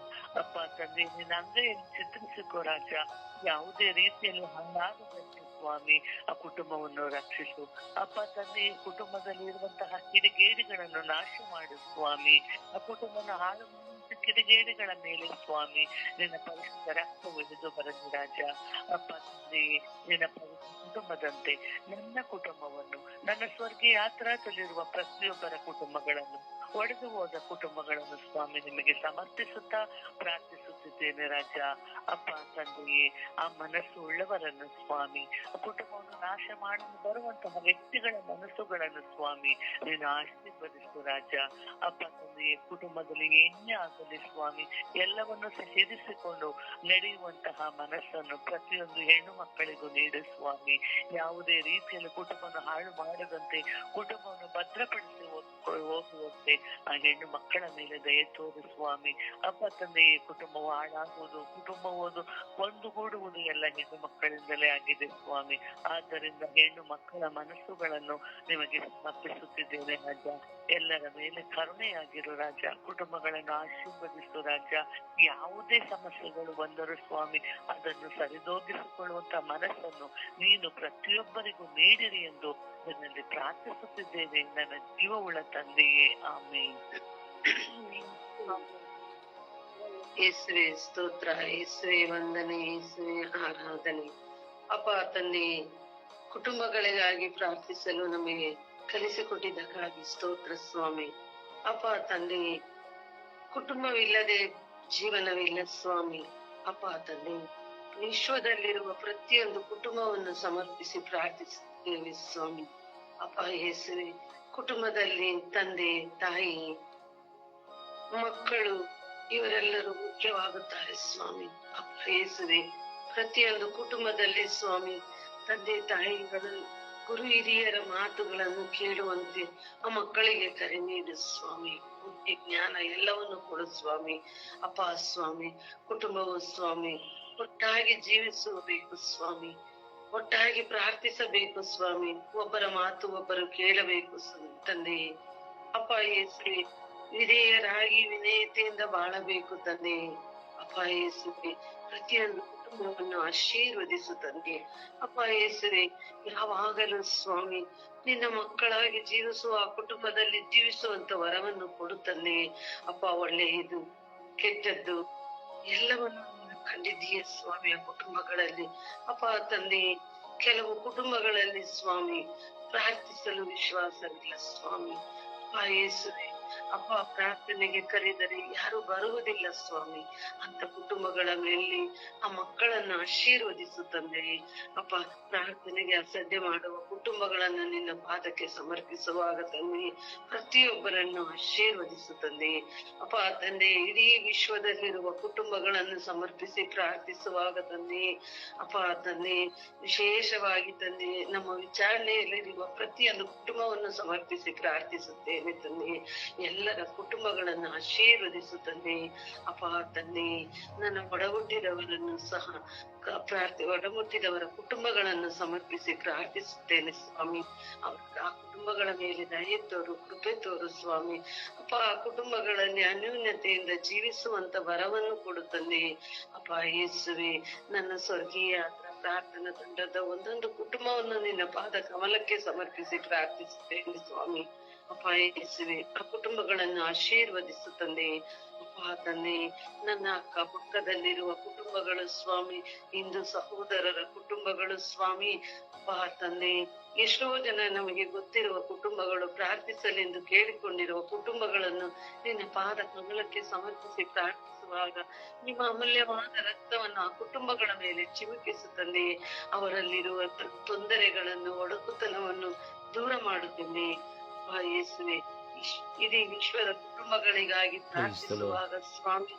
ಅಪ್ಪ ತಂದೆ, ನಿನ್ನ ಅಂಗೈಯನ್ನು ಚಿತ್ರಿಸಿಕೋ ರಾಜ. ಯಾವುದೇ ರೀತಿಯಲ್ಲಿ ಹಾಳಾಗದಂತೆ ಸ್ವಾಮಿ ಆ ಕುಟುಂಬವನ್ನು ರಕ್ಷಿಸು. ಅಪ್ಪ ತಂದೆ, ಕುಟುಂಬದಲ್ಲಿ ಇರುವಂತಹ ಕಿಡಿಗೇಡಿಗಳನ್ನು ನಾಶ ಮಾಡು ಸ್ವಾಮಿ. ಆ ಕುಟುಂಬನ ಹಾಳು ಕಿಡಿಗೇಡಿಗಳ ಮೇಲೆ ಸ್ವಾಮಿ ನಿನ್ನ ಪರಿಶುದ್ಧ ರಕ್ತವು ಇಳಿದು ಬರಲಿ ರಾಜ. ಅಪ್ಪ ತಂದೆ, ನಿನ್ನ ಕುಟುಂಬದಂತೆ ನನ್ನ ಕುಟುಂಬವನ್ನು, ನನ್ನ ಸ್ವರ್ಗೀಯ ಯಾತ್ರಾದಲ್ಲಿರುವ ಪ್ರತಿಯೊಬ್ಬರ ಕುಟುಂಬಗಳನ್ನು, ಒಡೆದು ಹೋದ ಕುಟುಂಬಗಳನ್ನು ಸ್ವಾಮಿ ನಿಮಗೆ ಸಮರ್ಪಿಸುತ್ತಾ ಪ್ರಾರ್ಥಿಸುತ್ತಿದ್ದೇನೆ ರಾಜ. ಅಪ್ಪ ತಂದೆಯೇ, ಆ ಮನಸ್ಸು ಉಳ್ಳವರನ್ನು ಸ್ವಾಮಿ, ಕುಟುಂಬವನ್ನು ನಾಶ ಮಾಡಲು ಬರುವಂತಹ ವ್ಯಕ್ತಿಗಳ ಮನಸ್ಸುಗಳನ್ನು ಸ್ವಾಮಿ ನೀನು ಆಶೀರ್ವದಿಸು ರಾಜ. ಅಪ್ಪ ತಂದೆಯೇ, ಕುಟುಂಬದಲ್ಲಿ ಏನೇ ಆಗಲಿ ಸ್ವಾಮಿ ಎಲ್ಲವನ್ನು ಸೇರಿಸಿಕೊಂಡು ನಡೆಯುವಂತಹ ಮನಸ್ಸನ್ನು ಪ್ರತಿಯೊಂದು ಹೆಣ್ಣು ಮಕ್ಕಳಿಗೂ ನೀಡು ಸ್ವಾಮಿ. ಯಾವುದೇ ರೀತಿಯಲ್ಲಿ ಕುಟುಂಬವನ್ನು ಹಾಳು ಮಾಡದಂತೆ ಕುಟುಂಬವನ್ನು ಭದ್ರಪಡಿಸಿ ಹೋಗುವಂತೆ ಆ ಹೆಣ್ಣು ಮಕ್ಕಳ ಮೇಲೆ ದಯೆ ತೋರು ಸ್ವಾಮಿ. ಅಪ್ಪ ತಂದೆಯೇ, ಕುಟುಂಬವು ಹಾಳಾಗುವುದು, ಕುಟುಂಬವನ್ನು ಒಂದುಗೂಡುವುದು ಎಲ್ಲ ಹೆಣ್ಣು ಮಕ್ಕಳಿಂದಲೇ ಆಗಿದೆ ಸ್ವಾಮಿ. ಆದ್ದರಿಂದ ಹೆಣ್ಣು ಮಕ್ಕಳ ಮನಸ್ಸುಗಳನ್ನು ನಿಮಗೆ ಸಮರ್ಪಿಸುತ್ತಿದ್ದೇನೆ ರಾಜ. ಎಲ್ಲರ ಮೇಲೆ ಕರುಣೆಯಾಗಿರು ರಾಜ. ಕುಟುಂಬಗಳನ್ನು ಆಶೀರ್ವದಿಸು ರಾಜ. ಯಾವುದೇ ಸಮಸ್ಯೆಗಳು ಬಂದರೂ ಸ್ವಾಮಿ ಅದನ್ನು ಸರಿದೂಗಿಸಿಕೊಳ್ಳುವಂತ ಮನಸ್ಸನ್ನು ನೀನು ಪ್ರತಿಯೊಬ್ಬರಿಗೂ ನೀಡಿರಿ ಎಂದು ನಿನ್ನಲ್ಲಿ ಪ್ರಾರ್ಥಿಸುತ್ತಿದ್ದೇನೆ ನನ್ನ ಜೀವವುಳ್ಳ ತಂದೆಯೇ, ಆಮೇನ್. ಯೇಸುವೆ ಸ್ತೋತ್ರ, ಯೇಸುವೆ ವಂದನೆ, ಯೇಸುವೆ ಆರಾಧನೆ. ಅಪ್ಪ ತಂದೆ, ಕುಟುಂಬಗಳಿಗಾಗಿ ಪ್ರಾರ್ಥಿಸಲು ನಮಗೆ ಕಲಿಸಿಕೊಟ್ಟಿದ್ದಕ್ಕಾಗಿ ಸ್ತೋತ್ರ ಸ್ವಾಮಿ. ಅಪ್ಪ ತಂದೆ, ಕುಟುಂಬವಿಲ್ಲದೆ ಜೀವನವಿಲ್ಲ ಸ್ವಾಮಿ. ಅಪ್ಪ ತಂದೆ, ವಿಶ್ವದಲ್ಲಿರುವ ಪ್ರತಿಯೊಂದು ಕುಟುಂಬವನ್ನು ಸಮರ್ಪಿಸಿ ಪ್ರಾರ್ಥಿಸುತ್ತೇವೆ ಸ್ವಾಮಿ. ಅಪ್ಪ ಯೇಸುವೆ, ಕುಟುಂಬದಲ್ಲಿ ತಂದೆ, ತಾಯಿ, ಮಕ್ಕಳು ಇವರೆಲ್ಲರೂ ಮುಖ್ಯವಾಗುತ್ತಾರೆ ಸ್ವಾಮಿ. ಅಪ್ಪ ಯೇಸುವೆ, ಪ್ರತಿಯೊಂದು ಕುಟುಂಬದಲ್ಲಿ ಸ್ವಾಮಿ ತಂದೆ ತಾಯಿಗಳು ಗುರು ಹಿರಿಯರ ಮಾತುಗಳನ್ನು ಕೇಳುವಂತೆ ಆ ಮಕ್ಕಳಿಗೆ ಕರೆ ನೀಡು ಸ್ವಾಮಿ. ಬುದ್ಧಿ ಜ್ಞಾನ ಎಲ್ಲವನ್ನು ಕೊಡು ಸ್ವಾಮಿ. ಅಪ್ಪ ಸ್ವಾಮಿ, ಕುಟುಂಬವು ಸ್ವಾಮಿ ಒಟ್ಟಾಗಿ ಜೀವಿಸಬೇಕು ಸ್ವಾಮಿ, ಒಟ್ಟಾಗಿ ಪ್ರಾರ್ಥಿಸಬೇಕು ಸ್ವಾಮಿ. ಒಬ್ಬರ ಮಾತು ಒಬ್ಬರು ಕೇಳಬೇಕು ತಂದೆಯೇ. ಅಪ್ಪ ಯೇಸುವೆ, ವಿಧೇಯರಾಗಿ ವಿನಯತೆಯಿಂದ ಬಾಳಬೇಕು ತಂದೆ. ಅಪ್ಪ ಯೇಸುವೆ, ಪ್ರತಿಯೊಂದು ಕುಟುಂಬವನ್ನು ಆಶೀರ್ವದಿಸು ತಂದೆ. ಅಪ್ಪ ಯೇಸುವೆ, ಯಾವಾಗಲೂ ಸ್ವಾಮಿ ನಿನ್ನ ಮಕ್ಕಳಾಗಿ ಜೀವಿಸುವ ಆ ಕುಟುಂಬದಲ್ಲಿ ಜೀವಿಸುವಂತ ವರವನ್ನು ಕೊಡು ತಂದೆ. ಅಪ್ಪ, ಒಳ್ಳೆಯದು ಕೆಟ್ಟದ್ದು ಎಲ್ಲವನ್ನು ನೀನು ಕಂಡಿದ್ದೀಯ ಸ್ವಾಮಿ ಆ ಕುಟುಂಬಗಳಲ್ಲಿ. ಅಪ್ಪ ತಂದೆ, ಕೆಲವು ಕುಟುಂಬಗಳಲ್ಲಿ ಸ್ವಾಮಿ ಪ್ರಾರ್ಥಿಸಲು ವಿಶ್ವಾಸವಿಲ್ಲ ಸ್ವಾಮಿ. ಅಪ್ಪ ಯೇಸುವೆ, ಅಪ್ಪ ಪ್ರಾರ್ಥನೆಗೆ ಕರೆದರೆ ಯಾರು ಬರುವುದಿಲ್ಲ ಸ್ವಾಮಿ. ಅಂತ ಕುಟುಂಬಗಳ ಮೇಲೆ ಆ ಮಕ್ಕಳನ್ನು ಆಶೀರ್ವದಿಸು ತಂದೆ. ಅಪ್ಪ, ಪ್ರಾರ್ಥನೆಗೆ ಅಸಡ್ಡೆ ಮಾಡುವ ಕುಟುಂಬಗಳನ್ನು ನಿನ್ನ ಪಾದಕ್ಕೆ ಸಮರ್ಪಿಸುವಾಗ ತಂದೆ ಪ್ರತಿಯೊಬ್ಬರನ್ನು ಆಶೀರ್ವದಿಸು ತಂದೆ. ಅಪ್ಪ ತಂದೆ, ಇಡೀ ವಿಶ್ವದಲ್ಲಿರುವ ಕುಟುಂಬಗಳನ್ನು ಸಮರ್ಪಿಸಿ ಪ್ರಾರ್ಥಿಸುವಾಗ ತಂದೆ, ಅಪ್ಪ ತಂದೆ, ವಿಶೇಷವಾಗಿ ತಂದೆ ನಮ್ಮ ವಿಚಾರಣೆಯಲ್ಲಿರುವ ಪ್ರತಿಯೊಂದು ಕುಟುಂಬವನ್ನು ಸಮರ್ಪಿಸಿ ಪ್ರಾರ್ಥಿಸುತ್ತೇನೆ ತಂದೆ. ಎಲ್ಲರ ಕುಟುಂಬಗಳನ್ನು ಆಶೀರ್ವದಿಸು ತಂದೆ. ಅಪ್ಪ ತಂದೆ, ನನ್ನ ಒಡಹುಟ್ಟಿದವರನ್ನು ಸಹ ಒಡಹುಟ್ಟಿದವರ ಕುಟುಂಬಗಳನ್ನು ಸಮರ್ಪಿಸಿ ಪ್ರಾರ್ಥಿಸುತ್ತೇನೆ ಸ್ವಾಮಿ. ಆ ಕುಟುಂಬಗಳ ಮೇಲೆ ದಯೆ ತೋರು, ಕೃಪೆ ತೋರು ಸ್ವಾಮಿ. ಅಪ್ಪ, ಆ ಕುಟುಂಬಗಳಲ್ಲಿ ಅನ್ಯೋನ್ಯತೆಯಿಂದ ಜೀವಿಸುವಂತ ವರವನ್ನು ಕೊಡು ತಂದೆ. ಅಪ್ಪ ಯೇಸುವೆ, ನನ್ನ ಸ್ವರ್ಗೀಯ ಪ್ರಾರ್ಥನಾ ತಂಡದ ಒಂದೊಂದು ಕುಟುಂಬವನ್ನು ನಿನ್ನ ಪಾದ ಕಮಲಕ್ಕೆ ಸಮರ್ಪಿಸಿ ಪ್ರಾರ್ಥಿಸುತ್ತೇನೆ ಸ್ವಾಮಿ. ಅಪ್ಪ ಯೇಸುವೆ, ಆ ಕುಟುಂಬಗಳನ್ನು ಆಶೀರ್ವದಿಸು ತಂದೆ. ಅಪ್ಪ ತಂದೆ, ನನ್ನ ಅಕ್ಕ ಪಕ್ಕದಲ್ಲಿರುವ ಕುಟುಂಬಗಳು ಸ್ವಾಮಿ, ಹಿಂದೂ ಸಹೋದರರ ಕುಟುಂಬಗಳು ಸ್ವಾಮಿ. ಅಪ್ಪ ತಂದೆ, ಎಷ್ಟೋ ಜನ ನಮಗೆ ಗೊತ್ತಿರುವ ಕುಟುಂಬಗಳು, ಪ್ರಾರ್ಥಿಸಲೆಂದು ಕೇಳಿಕೊಂಡಿರುವ ಕುಟುಂಬಗಳನ್ನು ನಿನ್ನ ಪಾದ ಕಮಲಕ್ಕೆ ಸಮರ್ಪಿಸಿ ಪ್ರಾರ್ಥಿಸುವಾಗ ನಿಮ್ಮ ಅಮೂಲ್ಯವಾದ ರಕ್ತವನ್ನು ಆ ಕುಟುಂಬಗಳ ಮೇಲೆ ಚಿಮುಕಿಸು ತಂದೆ. ಅವರಲ್ಲಿರುವ ತೊಂದರೆಗಳನ್ನು, ಒಡಕುತನವನ್ನು ದೂರ ಮಾಡುತ್ತೇನೆ. ಯೇಸುವೆ, ಇಡೀ ವಿಶ್ವದ ಕುಟುಂಬಗಳಿಗಾಗಿ ಪ್ರಾರ್ಥಿಸುವಾಗ ಸ್ವಾಮಿ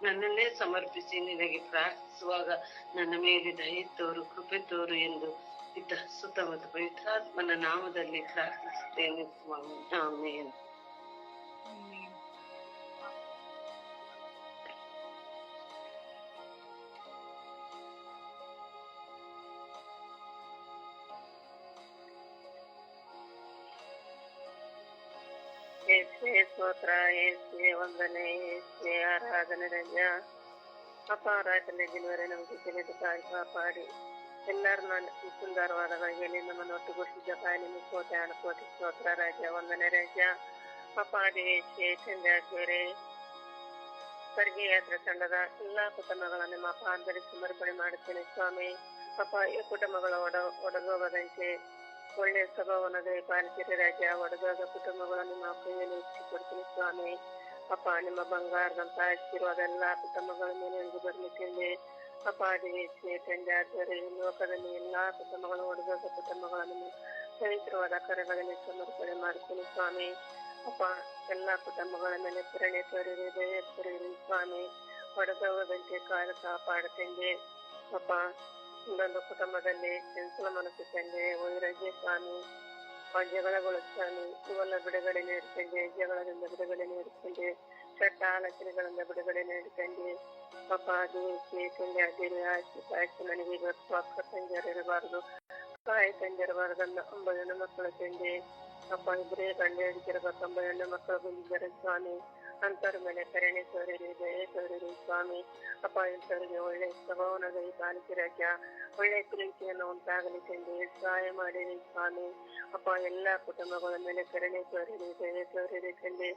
ನನ್ನನ್ನೇ ಸಮರ್ಪಿಸಿ ನಿನಗೆ ಪ್ರಾರ್ಥಿಸುವಾಗ ನನ್ನ ಮೇಲೆ ದಯೆ ತೋರು, ಕೃಪೆ ತೋರು ಎಂದು ಸುತ್ತಮುತ್ತ ಪವಿತ್ರಾತ್ಮನ ನಾಮದಲ್ಲಿ ಪ್ರಾರ್ಥಿಸುತ್ತೇನೆ ಸ್ವಾಮಿ. ಆಮೇನ್. ಯೇಸುವೆ ಸ್ತೋತ್ರ, ಯೇಸುವೆ ವಂದನೆ, ಯೇಸುವೆ ಆರಾಧನೆ ರಜ. ಅಪಾರಾಧನೆ ದಿನವರೆ ನಮಗೆ ತಿಳಿದು ಕಾಪಾಡಿ ಎಲ್ಲರನ್ನ ಸುಂದರವಾದ ಬಗೆಯಲ್ಲಿ ನಮ್ಮನ್ನು ಒಟ್ಟುಗೂಡಿಸಿದ ಕಾಯಿ ನಿಮ್ಮ ಕೋಟೆ ಅನುಕೋಟಿ ಸ್ತೋತ್ರ ರಾಜ, ವಂದನೆ ರಾಜ. ಅಪಾಡಿ ಚಂದ್ರಾಜರೆ ಸ್ವರ್ಗೀಯ ಯಾತ್ರೆ ತಂಡದ ಎಲ್ಲಾ ಕುಟುಂಬಗಳನ್ನು ನಿಮ್ಮ ಪಾದದಲ್ಲಿ ಸಮರ್ಪಣೆ ಮಾಡುತ್ತೇನೆ ಸ್ವಾಮಿ. ಅಪ್ಪ, ಈ ಕುಟುಂಬಗಳ ಒಡಗೋಗದಂತೆ ಒಳ್ಳೆಯ ಸ್ವಭಾವವನ್ನು ಪಾಲಿಸಿರಿ ರಾಜ. ಒಡಗಾದ ಕುಟುಂಬಗಳನ್ನು ನಿಮ್ಮ ಕೈಯಲ್ಲಿ ಇಚ್ಛಿಕೊಡ್ತೀನಿ ಸ್ವಾಮಿ. ಅಪ್ಪ, ನಿಮ್ಮ ಬಂಗಾರದಂತ ಆಶೀರ್ವಾದ ಎಲ್ಲಾ ಕುಟುಂಬಗಳ ಮೇಲೆ ಎಂದು ಬರ್ಲಿಕ್ಕೆ ಅಪ್ಪ ತಂದಾದರೆ ಲೋಕದಲ್ಲಿ ಎಲ್ಲಾ ಕುಟುಂಬಗಳು, ಒಡಗಾದ ಕುಟುಂಬಗಳನ್ನು ಪವಿತ್ರವಾದ ಕರಗಳಲ್ಲಿ ಸಮರ್ಪಣೆ ಮಾಡುತ್ತೀನಿ ಸ್ವಾಮಿ. ಅಪ್ಪ, ಎಲ್ಲಾ ಕುಟುಂಬಗಳ ಮೇಲೆ ಪ್ರೇರಣೆ ತೋರಿರಿ, ದಯ ತೋರಿರಿ ಸ್ವಾಮಿ. ಒಡಗೋಗದಂತೆ ಕಾಲ ಕಾಪಾಡುತ್ತೇನೆ ಅಪ್ಪ. ಇನ್ನೊಂದು ಕುಟುಂಬದಲ್ಲಿ ಚಂಚಲ ಮನಸ್ಸು ತಂದೆ ವೈರಾಗ್ಯ ಸ್ವಾಮಿ. ಜಗಳಗಳು ಸ್ವಾಮಿ ಇವೆಲ್ಲ ಬಿಡುಗಡೆ ನೀಡ್ತಂದೆ, ಜಗಳದಿಂದ ಬಿಡುಗಡೆ ನೀಡ್ತಂದೆ, ಕೆಟ್ಟ ಆಲೋಚನೆಗಳಿಂದ ಬಿಡುಗಡೆ ನೀಡ್ತಂದೆ. ಅಪ್ಪ ದೇವಕ್ಕೆ ತಂದೆ ಅದಿರು ಆಯ್ತು ನನಗೆ ಇವತ್ತು ಅಕ್ಕ ತಂಗಿಯರಿರಬಾರದು, ತಾಯಿ ತಂದಿರಬಾರದನ್ನ 9 ಹೆಣ್ಣು ಮಕ್ಕಳು ತಂದೆ. ಅಪ್ಪ ಇಬ್ಬರೇ ಗಂಡ ಹಿಡಿತಿರಬೇಕು 9 ಹೆಣ್ಣು ಮಕ್ಕಳು ಬಂದಿದ್ದಾರೆ ಸ್ವಾಮಿ. ಅಂತರ ಮೇಲೆ ಕರುಣೆ ತೋರಿರಿ, ದಯೆ ತೋರಿರಿ ಸ್ವಾಮಿ. ಅಪ್ಪ ಇಂಥವರಿಗೆ ಒಳ್ಳೆ ಸ್ವಭಾವನ ಪಾಲಿಸಿ ರಾಜ, ಒಳ್ಳೆ ಪ್ರೀತಿಯನ್ನು ಉಂಟಾಗಲಿ ತಂದೆ, ಸಹಾಯ ಮಾಡಿರಿ ಸ್ವಾಮಿ. ಅಪ್ಪ ಎಲ್ಲಾ ಕುಟುಂಬಗಳ ಮೇಲೆ ಕರುಣೆ ತೋರಿರಿ, ದಯೆ ತೋರಿರಿ ತಂದೆ.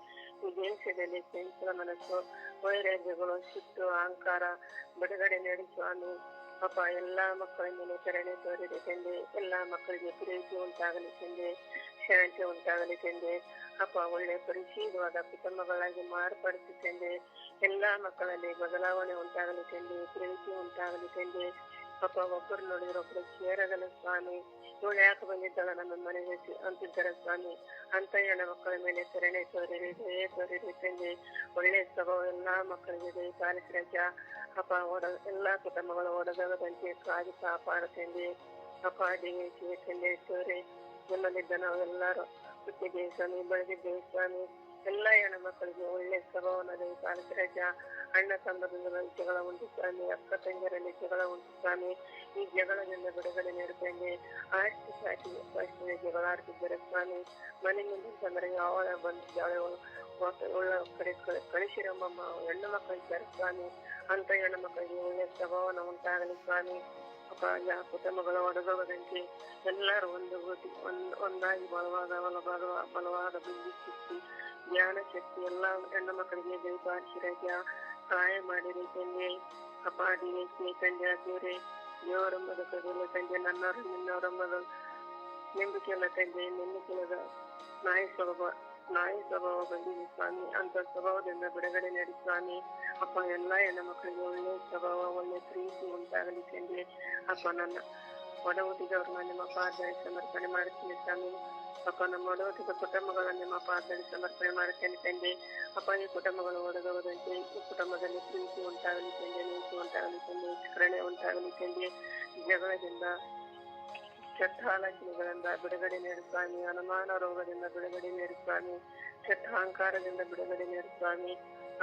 ಈ ದೇಶದಲ್ಲಿ ಚಂಚಲ ಮನಸ್ಸು, ವೈರಾಗ್ಯಗಳು, ಸಿಟ್ಟು, ಅಹಂಕಾರ ಬಿಡುಗಡೆ ನೀಡಿ ಸ್ವಾಮಿ. ಅಪ್ಪ ಎಲ್ಲಾ ಮಕ್ಕಳ ಮೇಲೆ ಕರುಣೆ ತೋರಿರಿ ತಂದೆ, ಎಲ್ಲಾ ಮಕ್ಕಳಿಗೆ ಪ್ರೀತಿ ಉಂಟಾಗಲಿ ತಂದೆ, ಶಾಂತಿ ಉಂಟಾಗಲಿ ತಂದೆ. ಅಪ್ಪ ಒಳ್ಳೆ ಪರಿಶೀಲವಾದ ಕುಟುಂಬಗಳಾಗಿ ಮಾರ್ಪಡಿಸಿ ತಂದೆ, ಎಲ್ಲಾ ಮಕ್ಕಳಲ್ಲಿ ಬದಲಾವಣೆ ಉಂಟಾಗಲಿ ತಂದೆ, ಪ್ರೀತಿ ಉಂಟಾಗಲಿ ತಂದೆ. ಅಪ್ಪ ಒಬ್ಬರು ನೋಡಿದ್ರೆ ಒಬ್ಬರು ಸೇರಗಲ್ಲ ಸ್ವಾಮಿ. ಇವಳು ಯಾಕೆ ಬಂದಿದ್ದಾಳ ನಮ್ಮ ಮನೆಗೆ ಅಂತಿದ್ದಾರೆ ಸ್ವಾಮಿ. ಅಂತ ಹೆಣ್ಣು ಮಕ್ಕಳ ಮೇಲೆ ಕರುಣೆ ತೋರಿರಿ, ದಯೆ ತೋರಿರಿ ತಂದೆ. ಒಳ್ಳೆ ಸ್ವಭಾವ ಎಲ್ಲಾ ಮಕ್ಕಳಿಗೆ ದಯ ಪಾಲಿಸಿ ರಾಜ. ಅಪ್ಪ ಎಲ್ಲಾ ಕುಟುಂಬಗಳು ಒಡೆದಂತೆ ಕಾದು ಕಾಪಾಡುತ್ತಂದೆ. ಅಪ್ಪ ದೇವಿ ತಂದೆ ತೋರಿ ನಿಮ್ಮಲ್ಲಿದ್ದ ನಾವು ಎಲ್ಲರೂ ಹುಟ್ಟಿದ್ದೇವೆ ಸ್ವಾಮಿ, ಬೆಳೆದಿದ್ದೇವೆ ಸ್ವಾಮಿ. ಎಲ್ಲಾ ಹೆಣ್ಣು ಮಕ್ಕಳಿಗೆ ಒಳ್ಳೆ ಸ್ವಭಾವನ ದಯ ಪಾಲಿಸಿ ರಾಜ. ಅಣ್ಣ ತಮ್ಮದಿಂದ ಜಗಳ ಉಂಟು ಸ್ವಾಮಿ, ಅಕ್ಕ ತಂಗಿಯರಲ್ಲಿ ಜಗಳ ಉಂಟು ಸ್ವಾಮಿ. ಈ ಜಗಳದಿಂದ ಬಿಡುಗಡೆ ನೀಡುತ್ತಂದೆ. ಆಸ್ತಿ ಸಾಟಿ ಜಗಳ ಆಡ್ತಿದ್ದಾರೆ ಸ್ವಾಮಿ. ಮನೆ ಮುಂದೆ ತಂದ್ರೆ ಅವಳ ಬಂದಿದ್ದಾಳೆ ಉಳ್ಳ ಕಡೆ ಕಳಿಸಿರಮ್ಮ ಹೆಣ್ಣು ಮಕ್ಕಳಿದ್ದಾರೆ ಸ್ವಾಮಿ. ಅಂತ ಹೆಣ್ಣು ಮಕ್ಕಳಿಗೆ ಒಳ್ಳೆ ಸ್ವಭಾವನ ಉಂಟಾಗಲಿ ಸ್ವಾಮಿ. ಅಪ್ಪ ಕುಟುಂಬಗಳು ಒಡೆದೋಗದಂತೆ ಎಲ್ಲರೂ ಒಂದಾಗಿ ಬಲವಾದ ಬುದ್ಧಿ ಶಕ್ತಿ, ಜ್ಞಾನ ಶಕ್ತಿ ಎಲ್ಲಾ ಹೆಣ್ಣು ಮಕ್ಕಳಿಗೆ ದಯಪಾಲಿಸಿರಾಜ. ಸಹಾಯ ಮಾಡಿರಿ ತಂದೆ. ಅಪ್ಪ ದೇವಕ್ಕೆ ತಂದೆ ದೇವರೇ, ದೇವರಂಬದ ಕದಿಲ್ಲ ತಂದೆ, ನನ್ನವರು ನಿನ್ನವರಂಬದ ನಂಬಿಕೆಯಲ್ಲ ತಂದೆ. ನಂಬಿಕೆಯದ ನಾಯಿ ಸ್ವಭಾವ ಬಂದಿದೆ ಸ್ವಾಮಿ. ಅಂತ ಸ್ವಭಾವದಿಂದ ಬಿಡುಗಡೆ ನೀಡಿ ಸ್ವಾಮಿ. ಅಪ್ಪ ಎಲ್ಲಾ ಹೆಣ್ಣು ಮಕ್ಕಳಿಗೆ ಒಳ್ಳೆ ಸ್ವಭಾವ, ಒಳ್ಳೆ ಪ್ರೀತಿ ಉಂಟಾಗಲಿ ತಂದೆ. ಅಪ್ಪ ನನ್ನ ಒಡ ಹುಟ್ಟಿದವ್ರನ್ನ ನಿಮ್ಮ ಪಾದದಲ್ಲಿ ಸಮರ್ಪಣೆ ಮಾಡುತ್ತೇನೆ ಸ್ವಾಮಿ. ಅಪ್ಪ ನಮ್ಮ ಒಡ ಹುಟ್ಟಿದ ಕುಟುಂಬಗಳನ್ನು ನಿಮ್ಮ ಪಾದದಲ್ಲಿ ಸಮರ್ಪಣೆ ಮಾಡುತ್ತೇನೆ ತಂದೆ. ಅಪ್ಪ ಈ ಕುಟುಂಬಗಳು ಒಡೆದೋಗದಂತೆ ಈ ಕುಟುಂಬದಲ್ಲಿ ಪ್ರೀತಿ ಉಂಟಾಗಲಿ ತಂದೆ, ನೀತಿ ಉಂಟಾಗಲಿ ತಂದೆ, ಕರುಣೆ ಉಂಟಾಗಲಿ ತಂದೆ. ಜಗಳದಿಂದ ಕೆಟ್ಟ ಆಲೋಚನೆಗಳಿಂದ ಬಿಡುಗಡೆ ನೀಡು ಸ್ವಾಮಿ. ಅನುಮಾನ ರೋಗದಿಂದ ಬಿಡುಗಡೆ ನೀಡು ಸ್ವಾಮಿ. ಕೆಟ್ಟ ಅಹಂಕಾರದಿಂದ ಬಿಡುಗಡೆ ನೀಡು ಸ್ವಾಮಿ.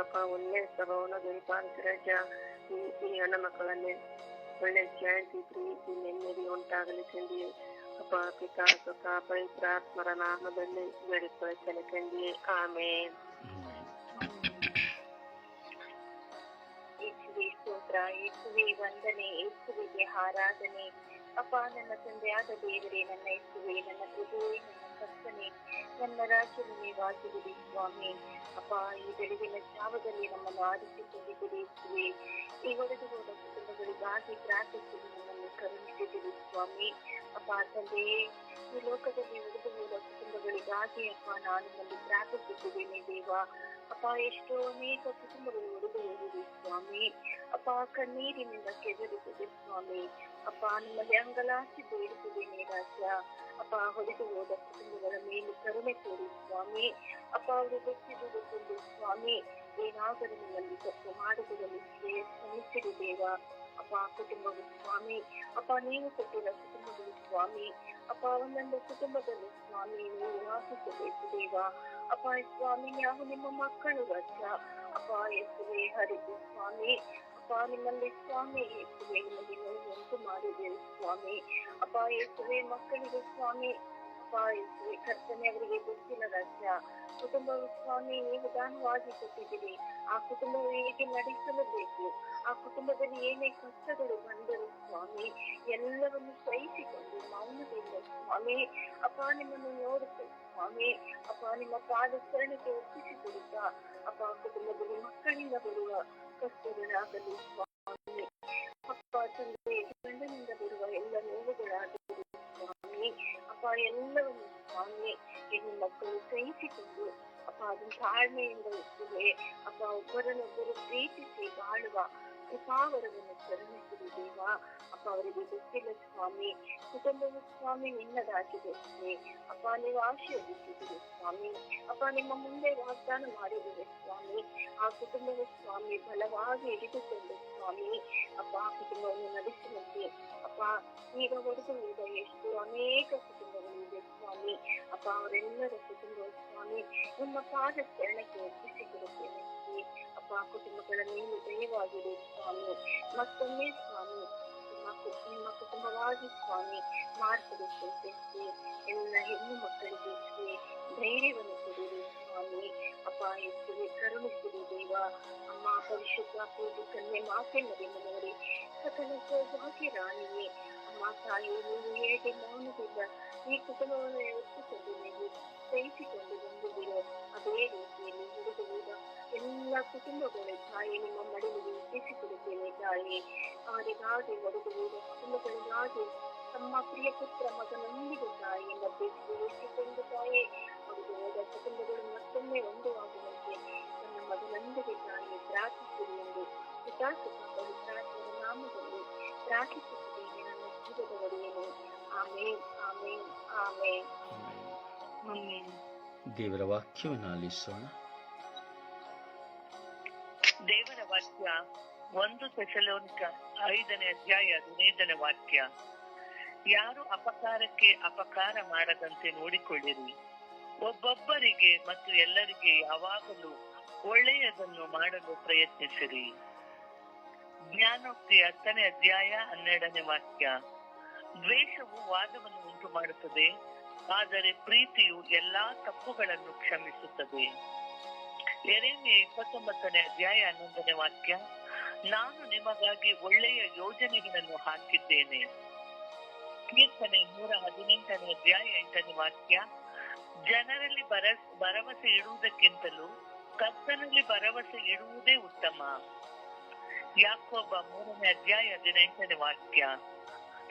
ಅಪ್ಪ ಒಳ್ಳೆ ಸ್ವಭಾವನ ದಯಪಾಲಿಸಿ ರಾಜ. ಈ ಹೆಣ್ಣು ಮಕ್ಕಳಲ್ಲಿ ಒಳ್ಳೆ ಶಾಂತಿ, ಪ್ರೀತಿ, ನೆಮ್ಮದಿ ಉಂಟಾಗಲಿ ತಂದೆ. ಅಪ್ಪ ಪಿತಾ ಸುಖ ಪವಿತ್ರಾತ್ಮರ ನಾಮದಲ್ಲಿ ಬೇಡಿಕೊಳ್ಳುತ್ತೇನೆ ತಂದೆ, ಆಮೇನ್. ಯೇಸುವೆ ಸ್ತೋತ್ರ, ಯೇಸುವೆ ವಂದನೆ, ಯೇಸುವಿಗೆ ಆರಾಧನೆ. ಅಪ್ಪ ನನ್ನ ತಂದೆಯಾದ ದೇವರೇ, ನನ್ನ ಯೇಸುವೆ, ನನ್ನ ಪ್ರಭುವೇ, ನನ್ನ ಕರ್ತನೇ, ನನ್ನ ರಾಜ್ಯದಲ್ಲಿ ವಾಸಿಸುವಿರಿ ಸ್ವಾಮಿ. ಅಪ್ಪ ಈ ಬೆಳಗಿನ ಜಾವದಲ್ಲಿ ನಮ್ಮನ್ನು ಆರಿಸಿಕೊಂಡಿದ್ದೀರಿ ಯೇಸುವೆ. ಈ ಹೊಡೆದು ಹೋದ ಕುಟುಂಬಗಳಿಗಾಗಿ ಪ್ರಾರ್ಥಿಸಿ ನಮ್ಮನ್ನು ಕರುಣಿಸಿದ್ದೀರಿ ಸ್ವಾಮಿ. ಅಪ್ಪ ತಂದೆಯೇ, ಈ ಲೋಕದಲ್ಲಿ ಹೊಡೆದು ಹೋದ ಕುಟುಂಬಗಳಿಗಾಗಿ ಅಪ್ಪ ನಾನು ನಿಮ್ಮಲ್ಲಿ ಪ್ರಾರ್ಥಿಸುತ್ತಿದ್ದೇನೆ ದೇವ. ಅಪ್ಪ ಎಷ್ಟೋ ಅನೇಕ ಕುಟುಂಬಗಳು ಹೊಡೆದು ಹೋಗಿದೆ ಸ್ವಾಮಿ. ಅಪ್ಪ ಕಣ್ಣೀರಿನಿಂದ ಕೆದರುತ್ತದೆ ಸ್ವಾಮಿ. ಅಪ್ಪ ನಿಮ್ಮಲ್ಲಿ ಅಂಗಲಾಚಿ ಬೇಡುತ್ತಿದ್ದೇನೆ ರಾಜ. ಅಪ್ಪ ಹೊಡೆದು ಹೋದ ಕುಟುಂಬಗಳ ಮೇಲೆ ಕರುಣೆ ತೋರಿ ಸ್ವಾಮಿ. ಅಪ್ಪ ಅವರು ಗೊತ್ತಿದ್ದುಕೊಂಡು ಸ್ವಾಮಿ ಏನಾದರೂ ನಿಮ್ಮಲ್ಲಿ ತಪ್ಪು ಮಾಡುವುದರಲ್ಲಿ ಶ್ರಮಿಸಿರಿ ದೇವ. ಅಪ್ಪ ಕುಟುಂಬಗಳು ಸ್ವಾಮಿ, ಅಪ್ಪ ನೀವು ಕೊಟ್ಟಿರೋ ಕುಟುಂಬಗಳು ಸ್ವಾಮಿ. ಅಪ್ಪ ಒಂದೊಂದು ಕುಟುಂಬದಲ್ಲಿ ಸ್ವಾಮಿ ನೀವು ವಾಸಿಸಬೇಕು ದೇವ. ಅಪ್ಪ ಸ್ವಾಮಿ ನಾವು ನಿಮ್ಮ ಮಕ್ಕಳು ರಾಜ. ಅಪ್ಪ ಯೇಸುವೆ ಹರಿದು ಸ್ವಾಮಿ. ಅಪ್ಪ ನಿಮ್ಮಲ್ಲಿ ಸ್ವಾಮಿ ಯೇಸುವೆ ನಿಮಗೆ ನೋವು ಉಂಟು ಮಾಡಿದ್ದೇವೆ ಸ್ವಾಮಿ. ಅಪ್ಪ ಯೇಸುವೆ ಮಕ್ಕಳಿಗೆ ಸ್ವಾಮಿ. ಅಪ್ಪ ಯೇಸುವೆ ಕರ್ತನೆ ಅವರಿಗೆ ಗೊತ್ತಿಲ್ಲ ರಾಜ್ಯ. ಕುಟುಂಬವು ಸ್ವಾಮಿ ನೀವು ದಾನವಾಗಿ ಕೊಟ್ಟಿದ್ದೀರಿ. ಆ ಕುಟುಂಬವು ಹೇಗೆ ನಡೆಸಲೇಬೇಕು, ಆ ಕುಟುಂಬದಲ್ಲಿ ಏನೇ ಕಷ್ಟಗಳು ಬಂದರು ಸ್ವಾಮಿ ಎಲ್ಲವನ್ನು ಸಹಿಸಿಕೊಂಡು ಮೌನದಿಂದ ಸ್ವಾಮಿ ಅಪ್ಪ ನಿಮ್ಮನ್ನು ನೋಡುತ್ತೆ ಸ್ವಾಮಿ. ಅಪ್ಪ ನಿಮ್ಮ ಪಾದ ಶರಣಕ್ಕೆ ಒಪ್ಪಿಸಿಕೊಡುತ್ತ ಅಪ್ಪ ಕುಟುಂಬದಲ್ಲಿ ಮಕ್ಕಳಿಂದ ಬರುವ ಕಷ್ಟಗಳಾಗಲಿ ಸ್ವಾಮಿ. ಅಪ್ಪ ತಂದೆ ಗಂಡನಿಂದ ಬರುವ ಎಲ್ಲ ನೋವುಗಳಾಗಲಿ ಸ್ವಾಮಿ. ಅಪ್ಪ ಎಲ್ಲವನ್ನು ಸ್ವಾಮಿ ಹೆಣ್ಣು ಮಕ್ಕಳು ಸಹಿಸಿಕೊಂಡು ಅಪ್ಪ ಅದು ತಾಳ್ಮೆಯಿಂದ ಇರ್ತದೆ. ಅಪ್ಪ ಒಬ್ಬರನ್ನೊಬ್ಬರು ಪ್ರೀತಿಸಿ ಬಾಳುವ ಕೃಪಾವರವನ್ನು ಕರುಣಿಸಿರಿ ದೇವ. ಅಪ್ಪ ಅವರಿಗೆ ಗೊತ್ತಿಲ್ಲ ಸ್ವಾಮಿ ಕುಟುಂಬವು ಸ್ವಾಮಿ ನಿನ್ನದಾಗಿದೆ ಸ್ವಾಮಿ. ಅಪ್ಪ ನೀವು ಆಶೀರ್ವದಿಸಿದ್ದೀರಿ ಸ್ವಾಮಿ. ಅಪ್ಪ ನಿಮ್ಮ ಮುಂದೆ ವಾಗ್ದಾನ ಮಾಡಿದ್ದೀರಿ ಸ್ವಾಮಿ. ಆ ಕುಟುಂಬವು ಸ್ವಾಮಿ ಬಲವಾಗಿ ಹಿಡಿದುಕೊಂಡು ಸ್ವಾಮಿ ಅಪ್ಪ ಆ ಕುಟುಂಬವನ್ನು ನಡೆಸುವಂತೆ ಅಪ್ಪ ಈಗ ಹೊರದು ಹೋದ ಎಷ್ಟು ಅನೇಕ ಕುಟುಂಬಗಳಿವೆ ಸ್ವಾಮಿ. ಅಪ್ಪ ಅವರೆಲ್ಲರ ಕುಟುಂಬ ಸ್ವಾಮಿ ನಿಮ್ಮ ಪಾದ ಚರಣಕ್ಕೆ ಒಪ್ಪಿಸಿಕೊಡುತ್ತೇನೆ ಅಪ್ಪ. ಕುಟುಂಬಗಳ ಮೇಲೆ ದಯವಾಗಿರಿ ಸ್ವಾಮಿ. ಮತ್ತೊಮ್ಮೆ ಸ್ವಾಮಿ ನಿಮ್ಮ ಕುಟುಂಬವಾಗಿ ಸ್ವಾಮಿ ಮಾರ್ಪಡಿಸುತ್ತೆ. ಎಲ್ಲ ಹೆಣ್ಣು ಮಕ್ಕಳಿಗೆ ಧೈರ್ಯವನ್ನು ಕೊಡಿರಿ ಸ್ವಾಮಿ. ಅಪ್ಪ ಎಷ್ಟೇ ಕರುಣಿಸಿರಿ ದೇವ. ಅಮ್ಮ ಪರಿಶುದ್ಧ ಪೂಜೆ ಕನ್ಯೆ ಮಾತೆ ಮರಿಮನವರೇ, ಸಕಲ ಸೌಭಾಗ್ಯ ರಾಣಿಯೇ ಅಮ್ಮ ತಾಯಿ, ನೀವು ಹೇಗೆ ಮೌನದಿಂದ ಈ ಕುಟುಂಬವನ್ನು ಒಪ್ಪಿಕೊಂಡು ನೀವು ಸಹಿಸಿಕೊಂಡು ಬಂದಿದ್ದೀರೋ ಅದೇ ರೀತಿಯಲ್ಲಿ ಹುಡುಗುವುದ ಎಲ್ಲ ಕುಟುಂಬಗಳು ತಾಯಿ ನಿಮ್ಮ ಮಡಿಲಿಗೆ ಒಪ್ಪಿಸಿಕೊಡುತ್ತೇನೆ ತಾಯಿ. ಅವರಿಗಾಗಿ ಒಡಗುವುದ ಕುಟುಂಬಗಳಿಗಾಗಿ ತಮ್ಮ ಪ್ರಿಯ ಪುತ್ರ ಮಗನೊಂದಿಗೆ ತಾಯಿ ಮಧ್ಯಸ್ಥಿಕೊಂಡು ತಾಯಿ ಒಡಗುವುದ ಕುಟುಂಬಗಳು ಮತ್ತೊಮ್ಮೆ ಒಂದುವಾಗುವಂತೆ ನನ್ನ ಮಗನೊಂದಿಗೆ ತಾಯಿ ಪ್ರಾರ್ಥಿಸಿರಿ ಎಂದು ಪವಿತ್ರಾತ್ಮನ ನಾಮದಲ್ಲಿ ಪ್ರಾರ್ಥಿಸುತ್ತೇನೆ ನನ್ನ ಜೀವದ ಒಡೆಯನು. ಆಮೇನ್ ಆಮೇನ್ ಆಮೇನ್ ಆಮೇನ್. ದೇವರ ವಾಕ್ಯವನ್ನು ಆಲಿಸೋಣ. ದೇವರ ವಾಕ್ಯ 1 ಥೆಸಲೋನಿಕ 5ನೇ ಅಧ್ಯಾಯ 15ನೇ ವಾಕ್ಯ. ಯಾರು ಅಪಕಾರಕ್ಕೆ ಅಪಕಾರ ಮಾಡದಂತೆ ನೋಡಿಕೊಳ್ಳಿರಿ. ಒಬ್ಬೊಬ್ಬರಿಗೆ ಮತ್ತು ಎಲ್ಲರಿಗೆ ಯಾವಾಗಲೂ ಒಳ್ಳೆಯದನ್ನು ಮಾಡಲು ಪ್ರಯತ್ನಿಸಿರಿ. ಜ್ಞಾನೋಕ್ತಿ 10ನೇ ಅಧ್ಯಾಯ 12ನೇ ವಾಕ್ಯ. ದ್ವೇಷವು ವಾದವನ್ನು ಉಂಟು ಮಾಡುತ್ತದೆ, ಆದರೆ ಪ್ರೀತಿಯು ಎಲ್ಲಾ ತಪ್ಪುಗಳನ್ನು ಕ್ಷಮಿಸುತ್ತದೆ. ಯೆರೆಮೀಯ 29ನೇ ಅಧ್ಯಾಯ 11ನೇ ವಾಕ್ಯ. ನಾನು ನಿಮಗಾಗಿ ಒಳ್ಳೆಯ ಯೋಜನೆಗಳನ್ನು ಹಾಕಿದ್ದೇನೆ. ಕೀರ್ತನೆ 118ನೇ ಅಧ್ಯಾಯ 8ನೇ ವಾಕ್ಯ. ಜನರಲ್ಲಿ ಭರವಸೆ ಇಡುವುದಕ್ಕಿಂತಲೂ ಕರ್ತನಲ್ಲಿ ಭರವಸೆ ಇಡುವುದೇ ಉತ್ತಮ. ಯಾಕೋಬ 3ನೇ ಅಧ್ಯಾಯ 18ನೇ ವಾಕ್ಯ.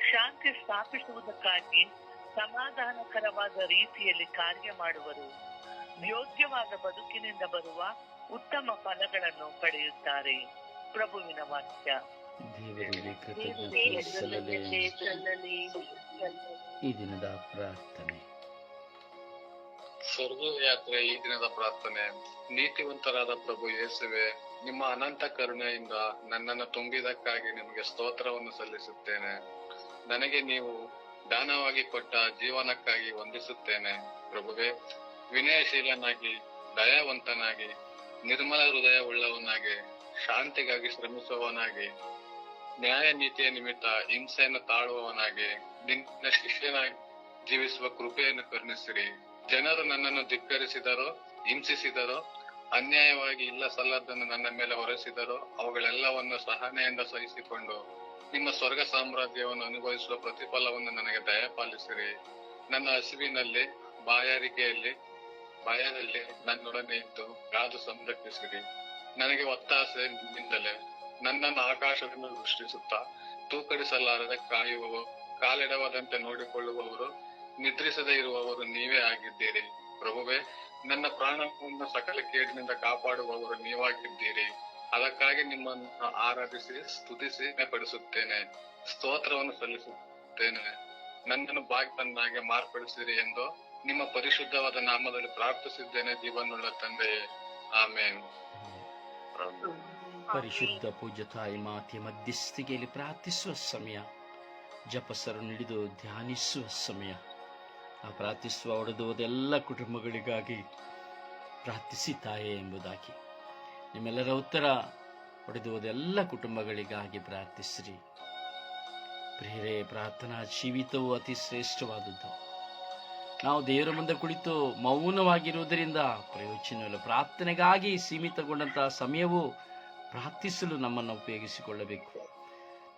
ಶಾಂತಿ ಸ್ಥಾಪಿಸುವುದಕ್ಕಾಗಿ ಸಮಾಧಾನಕರವಾದ ರೀತಿಯಲ್ಲಿ ಕಾರ್ಯ ಮಾಡುವರು. ಯೋಗ್ಯವಾದ ಬದುಕಿನಿಂದ ಬರುವ ಉತ್ತಮ ಫಲಗಳನ್ನು ಪಡೆಯುತ್ತಾರೆ. ಪ್ರಭುವಿನ ವಾಕ್ಯ. ದೇವರಿಗೆ ಕೃತಜ್ಞತೆ ಸಲ್ಲಲಿ. ಈ ದಿನದ ಪ್ರಾರ್ಥನೆ. ಸ್ವರ್ಗ ಯಾತ್ರೆ ಈ ದಿನದ ಪ್ರಾರ್ಥನೆ. ನೀತಿವಂತರಾದ ಪ್ರಭು ಯೇಸುವೆ, ನಿಮ್ಮ ಅನಂತ ಕರುಣೆಯಿಂದ ನನ್ನನ್ನು ತುಂಬಿದಕ್ಕಾಗಿ ನಿಮಗೆ ಸ್ತೋತ್ರವನ್ನು ಸಲ್ಲಿಸುತ್ತೇನೆ. ನನಗೆ ನೀವು ದಾನವಾಗಿ ಕೊಟ್ಟ ಜೀವನಕ್ಕಾಗಿ ವಂದಿಸುತ್ತೇನೆ. ಪ್ರಭುವೆ, ವಿನಯಶೀಲನಾಗಿ, ದಯಾವಂತನಾಗಿ, ನಿರ್ಮಲ ಹೃದಯ ಉಳ್ಳವನಾಗಿ, ಶಾಂತಿಗಾಗಿ ಶ್ರಮಿಸುವವನಾಗಿ, ನ್ಯಾಯ ನೀತಿಯ ನಿಮಿತ್ತ ಹಿಂಸೆಯನ್ನು ತಾಳುವವನಾಗಿ, ನಿನ್ನ ಶಿಷ್ಯನಾಗಿ ಜೀವಿಸುವ ಕೃಪೆಯನ್ನು ಕರುಣಿಸಿರಿ. ಜನರು ನನ್ನನ್ನು ಧಿಕ್ಕರಿಸಿದರೋ, ಹಿಂಸಿಸಿದರೋ, ಅನ್ಯಾಯವಾಗಿ ಇಲ್ಲ ಸಲ್ಲದನ್ನು ನನ್ನ ಮೇಲೆ ಹೊರಿಸಿದರೋ ಅವುಗಳೆಲ್ಲವನ್ನು ಸಹನೆಯಿಂದ ಸಹಿಸಿಕೊಂಡು ನಿಮ್ಮ ಸ್ವರ್ಗ ಸಾಮ್ರಾಜ್ಯವನ್ನು ಅನುಭವಿಸುವ ಪ್ರತಿಫಲವನ್ನು ನನಗೆ ದಯಪಾಲಿಸಿರಿ. ನನ್ನ ಹಸಿವಿನಲ್ಲಿ, ಭಯದಲ್ಲಿ ನನ್ನೊಡನೆ ಇದ್ದು ಕಾದು ಸಂರಕ್ಷಿಸಿರಿ. ನನಗೆ ಒತ್ತಾಸೆ ನಿಮ್ಮಿಂದಲೇ. ನನ್ನನ್ನು ಆಕಾಶದಿಂದ ದೃಷ್ಟಿಸುತ್ತಾ ತೂಕಡಿಸಲಾರದೆ ಕಾಯುವವರು, ಕಾಲೆಡವದಂತೆ ನೋಡಿಕೊಳ್ಳುವವರು, ನಿದ್ರಿಸದೇ ಇರುವವರು ನೀವೇ ಆಗಿದ್ದೀರಿ. ಪ್ರಭುವೆ, ನನ್ನ ಪ್ರಾಣವನ್ನು ಸಕಲ ಕೇಡಿನಿಂದ ಕಾಪಾಡುವವರು ನೀವಾಗಿದ್ದೀರಿ. ಅದಕ್ಕಾಗಿ ನಿಮ್ಮನ್ನು ಆರಾಧಿಸಿ ಸ್ತುತಿಸಿ ಪಡಿಸುತ್ತೇನೆ, ಸ್ತೋತ್ರವನ್ನು ಸಲ್ಲಿಸುತ್ತೇನೆ. ನನ್ನನ್ನು ಭಾಗ್ಯವನ್ನಾಗಿ ಮಾರ್ಪಡಿಸಿರಿ ಎಂದು ನಿಮ್ಮ ಪರಿಶುದ್ಧವಾದ ನಾಮದಲ್ಲಿ ಪ್ರಾರ್ಥಿಸಿದ್ದೇನೆ, ಜೀವನುಳ್ಳ ತಂದೆಯೇ. ಆಮೇನ್. ಪರಿಶುದ್ಧ ಪೂಜ್ಯ ತಾಯಿ ಮಾತೆಯ ಮಧ್ಯಸ್ಥಿಕೆಯಲ್ಲಿ ಪ್ರಾರ್ಥಿಸುವ ಸಮಯ, ಜಪಸರು ಹಿಡಿದು ಧ್ಯಾನಿಸುವ ಸಮಯ. ಆ ಪ್ರಾರ್ಥಿಸುವ ಒಡೆದುವುದೆಲ್ಲ ಕುಟುಂಬಗಳಿಗಾಗಿ ಪ್ರಾರ್ಥಿಸಿ ತಾಯೇ ಎಂಬುದಾಗಿ. ನಿಮ್ಮೆಲ್ಲರ ಉತ್ತರ ಒಡೆದುವುದೆಲ್ಲ ಕುಟುಂಬಗಳಿಗಾಗಿ ಪ್ರಾರ್ಥಿಸಿರಿ. ಪ್ರಿಯರೇ, ಪ್ರಾರ್ಥನಾ ಜೀವಿತವು ಅತಿ ಶ್ರೇಷ್ಠವಾದದ್ದು. ನಾವು ದೇವರ ಮುಂದೆ ಕುಳಿತು ಮೌನವಾಗಿರುವುದರಿಂದ ಪ್ರಯೋಜನವಿಲ್ಲ. ಪ್ರಾರ್ಥನೆಗಾಗಿ ಸೀಮಿತಗೊಂಡಂತಹ ಸಮಯವು ಪ್ರಾರ್ಥಿಸಲು ನಮ್ಮನ್ನು ಉಪಯೋಗಿಸಿಕೊಳ್ಳಬೇಕು.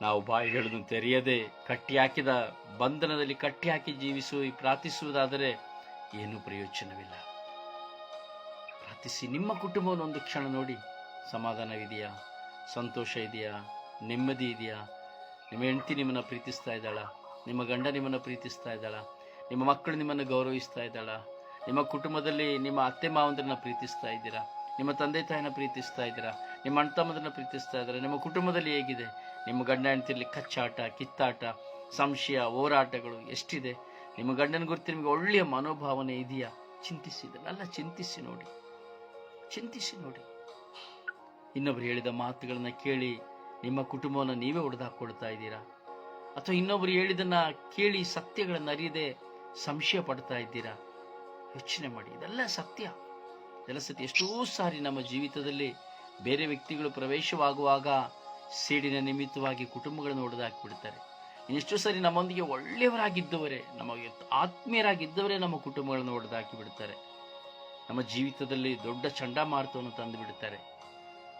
ನಾವು ಬಾಯಿಗಳನ್ನು ತೆರೆಯದೆ ಕಟ್ಟಿಹಾಕಿದ ಬಂಧನದಲ್ಲಿ ಕಟ್ಟಿಹಾಕಿ ಪ್ರಾರ್ಥಿಸುವುದಾದರೆ ಏನೂ ಪ್ರಯೋಜನವಿಲ್ಲ. ಪ್ರಾರ್ಥಿಸಿ. ನಿಮ್ಮ ಕುಟುಂಬವನ್ನು ಒಂದು ಕ್ಷಣ ನೋಡಿ. ಸಮಾಧಾನವಿದೆಯಾ? ಸಂತೋಷ ಇದೆಯಾ? ನೆಮ್ಮದಿ ಇದೆಯಾ? ನಿಮ್ಮ ಹೆಂಡತಿ ನಿಮ್ಮನ್ನು ಪ್ರೀತಿಸ್ತಾ ಇದ್ದಾಳ? ನಿಮ್ಮ ಗಂಡ ನಿಮ್ಮನ್ನು ಪ್ರೀತಿಸ್ತಾ ಇದ್ದಾಳ? ನಿಮ್ಮ ಮಕ್ಕಳು ನಿಮ್ಮನ್ನು ಗೌರವಿಸ್ತಾ ಇದ್ದಾಳ? ನಿಮ್ಮ ಕುಟುಂಬದಲ್ಲಿ ನಿಮ್ಮ ಅತ್ತೆ ಮಾವಂದ್ರನ್ನ ಪ್ರೀತಿಸ್ತಾ ಇದ್ದೀರಾ? ನಿಮ್ಮ ತಂದೆ ತಾಯಿನ ಪ್ರೀತಿಸ್ತಾ ಇದ್ದೀರಾ? ನಿಮ್ಮ ಅಣ್ಣ ತಮ್ಮದನ್ನ ಪ್ರೀತಿಸ್ತಾ ಇದ್ದೀರಾ? ನಿಮ್ಮ ಕುಟುಂಬದಲ್ಲಿ ಹೇಗಿದೆ? ನಿಮ್ಮ ಗಂಡ ಹೆಂಡತಿಯಲ್ಲಿ ಕಚ್ಚಾಟ, ಕಿತ್ತಾಟ, ಸಂಶಯ, ಹೋರಾಟಗಳು ಎಷ್ಟಿದೆ? ನಿಮ್ಮ ಗಂಡನ ಗುರುತು ನಿಮಗೆ ಒಳ್ಳೆಯ ಮನೋಭಾವನೆ ಇದೆಯಾ? ಚಿಂತಿಸಿದಲ್ಲ, ಚಿಂತಿಸಿ ನೋಡಿ. ಇನ್ನೊಬ್ರು ಹೇಳಿದ ಮಾತುಗಳನ್ನ ಕೇಳಿ ನಿಮ್ಮ ಕುಟುಂಬವನ್ನು ನೀವೇ ಹೊಡೆದಾಕೊಳ್ತಾ ಇದ್ದೀರಾ? ಅಥವಾ ಇನ್ನೊಬ್ರು ಹೇಳಿದನ್ನ ಕೇಳಿ ಸತ್ಯಗಳನ್ನು ಅರಿಯದೆ ಸಂಶಯ ಪಡ್ತಾ ಇದ್ದೀರಾ? ಯೋಚನೆ ಮಾಡಿ. ಇದೆಲ್ಲ ಸತ್ಯ. ಎಷ್ಟೋ ಸಾರಿ ನಮ್ಮ ಜೀವಿತದಲ್ಲಿ ಬೇರೆ ವ್ಯಕ್ತಿಗಳು ಪ್ರವೇಶವಾಗುವಾಗ ಸೇಡಿನ ನಿಮಿತ್ತವಾಗಿ ಕುಟುಂಬಗಳನ್ನು ಹೊಡೆದಾಕಿಬಿಡ್ತಾರೆ. ಇನ್ನೆಷ್ಟೋ ಸಾರಿ ನಮ್ಮೊಂದಿಗೆ ಒಳ್ಳೆಯವರಾಗಿದ್ದವರೇ, ನಮಗೆ ಆತ್ಮೀಯರಾಗಿದ್ದವರೇ ನಮ್ಮ ಕುಟುಂಬಗಳನ್ನು ಹೊಡೆದಾಕಿ ಬಿಡ್ತಾರೆ. ನಮ್ಮ ಜೀವಿತದಲ್ಲಿ ದೊಡ್ಡ ಚಂಡಮಾರುತವನ್ನು ತಂದು ಬಿಡುತ್ತಾರೆ.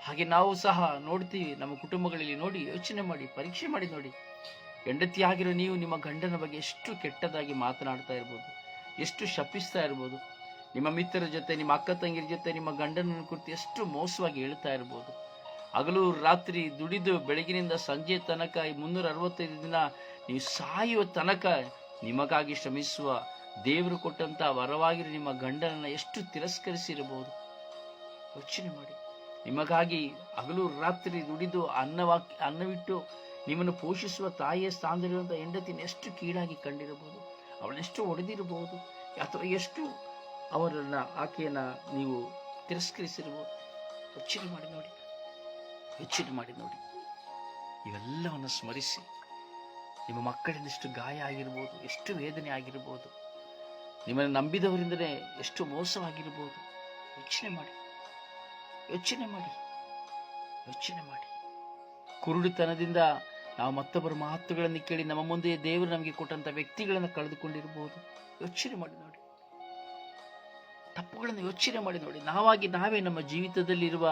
ಹಾಗೆ ನಾವು ಸಹ ನೋಡ್ತೀವಿ ನಮ್ಮ ಕುಟುಂಬಗಳಲ್ಲಿ. ನೋಡಿ, ಯೋಚನೆ ಮಾಡಿ, ಪರೀಕ್ಷೆ ಮಾಡಿ ನೋಡಿ. ಹೆಂಡತಿಯಾಗಿರೋ ನೀವು ನಿಮ್ಮ ಗಂಡನ ಬಗ್ಗೆ ಎಷ್ಟು ಕೆಟ್ಟದಾಗಿ ಮಾತನಾಡ್ತಾ ಇರ್ಬೋದು, ಎಷ್ಟು ಶಪಿಸ್ತಾ ಇರ್ಬೋದು. ನಿಮ್ಮ ಮಿತ್ರರ ಜೊತೆ, ನಿಮ್ಮ ಅಕ್ಕ ತಂಗಿರ ಜೊತೆ ನಿಮ್ಮ ಗಂಡನ ಕುರಿತು ಎಷ್ಟು ಮೋಸವಾಗಿ ಹೇಳ್ತಾ ಇರ್ಬೋದು. ಹಗಲು ರಾತ್ರಿ ದುಡಿದು ಬೆಳಗಿನಿಂದ ಸಂಜೆ ತನಕ 365 ದಿನ ನೀವು ಸಾಯುವ ತನಕ ನಿಮಗಾಗಿ ಶ್ರಮಿಸುವ ದೇವರು ಕೊಟ್ಟಂತ ವರವಾಗಿರೋ ನಿಮ್ಮ ಗಂಡನನ್ನ ಎಷ್ಟು ತಿರಸ್ಕರಿಸಿರಬಹುದು. ಯೋಚನೆ ಮಾಡಿ. ನಿಮಗಾಗಿ ಹಗಲು ರಾತ್ರಿ ದುಡಿದು ಅನ್ನವಿಟ್ಟು ನಿಮ್ಮನ್ನು ಪೋಷಿಸುವ ತಾಯಿಯ ಸ್ಥಾನದಲ್ಲಿರುವಂತಹ ಹೆಂಡತಿನ ಎಷ್ಟು ಕೀಳಾಗಿ ಕಂಡಿರಬಹುದು, ಅವಳೆಷ್ಟು ಹೊಡೆದಿರಬಹುದು, ಅಥವಾ ಎಷ್ಟು ಆಕೆಯನ್ನ ನೀವು ತಿರಸ್ಕರಿಸಿರಬಹುದು. ಯೋಚನೆ ಮಾಡಿ ನೋಡಿ. ಯೋಚನೆ ಮಾಡಿ ನೋಡಿ. ಇವೆಲ್ಲವನ್ನು ಸ್ಮರಿಸಿ ನಿಮ್ಮ ಮಕ್ಕಳಿಂದ ಎಷ್ಟು ಗಾಯ ಆಗಿರ್ಬೋದು, ಎಷ್ಟು ವೇದನೆ ಆಗಿರ್ಬೋದು, ನಿಮ್ಮನ್ನು ನಂಬಿದವರಿಂದಲೇ ಎಷ್ಟು ಮೋಸವಾಗಿರ್ಬೋದು. ಯೋಚನೆ ಮಾಡಿ. ಯೋಚನೆ ಮಾಡಿ. ಯೋಚನೆ ಮಾಡಿ. ಕುರುಡುತನದಿಂದ ನಾವು ಮತ್ತೊಬ್ಬರ ಮಾತುಗಳನ್ನು ಕೇಳಿ ನಮ್ಮ ಮುಂದೆ ದೇವರು ನಮಗೆ ಕೊಟ್ಟಂತ ವ್ಯಕ್ತಿಗಳನ್ನು ಕಳೆದುಕೊಂಡಿರಬಹುದು. ಯೋಚನೆ ಮಾಡಿ ನೋಡಿ. ತಪ್ಪುಗಳನ್ನು ಯೋಚನೆ ಮಾಡಿ ನೋಡಿ. ನಾವೇ ನಮ್ಮ ಜೀವಿತದಲ್ಲಿ ಇರುವ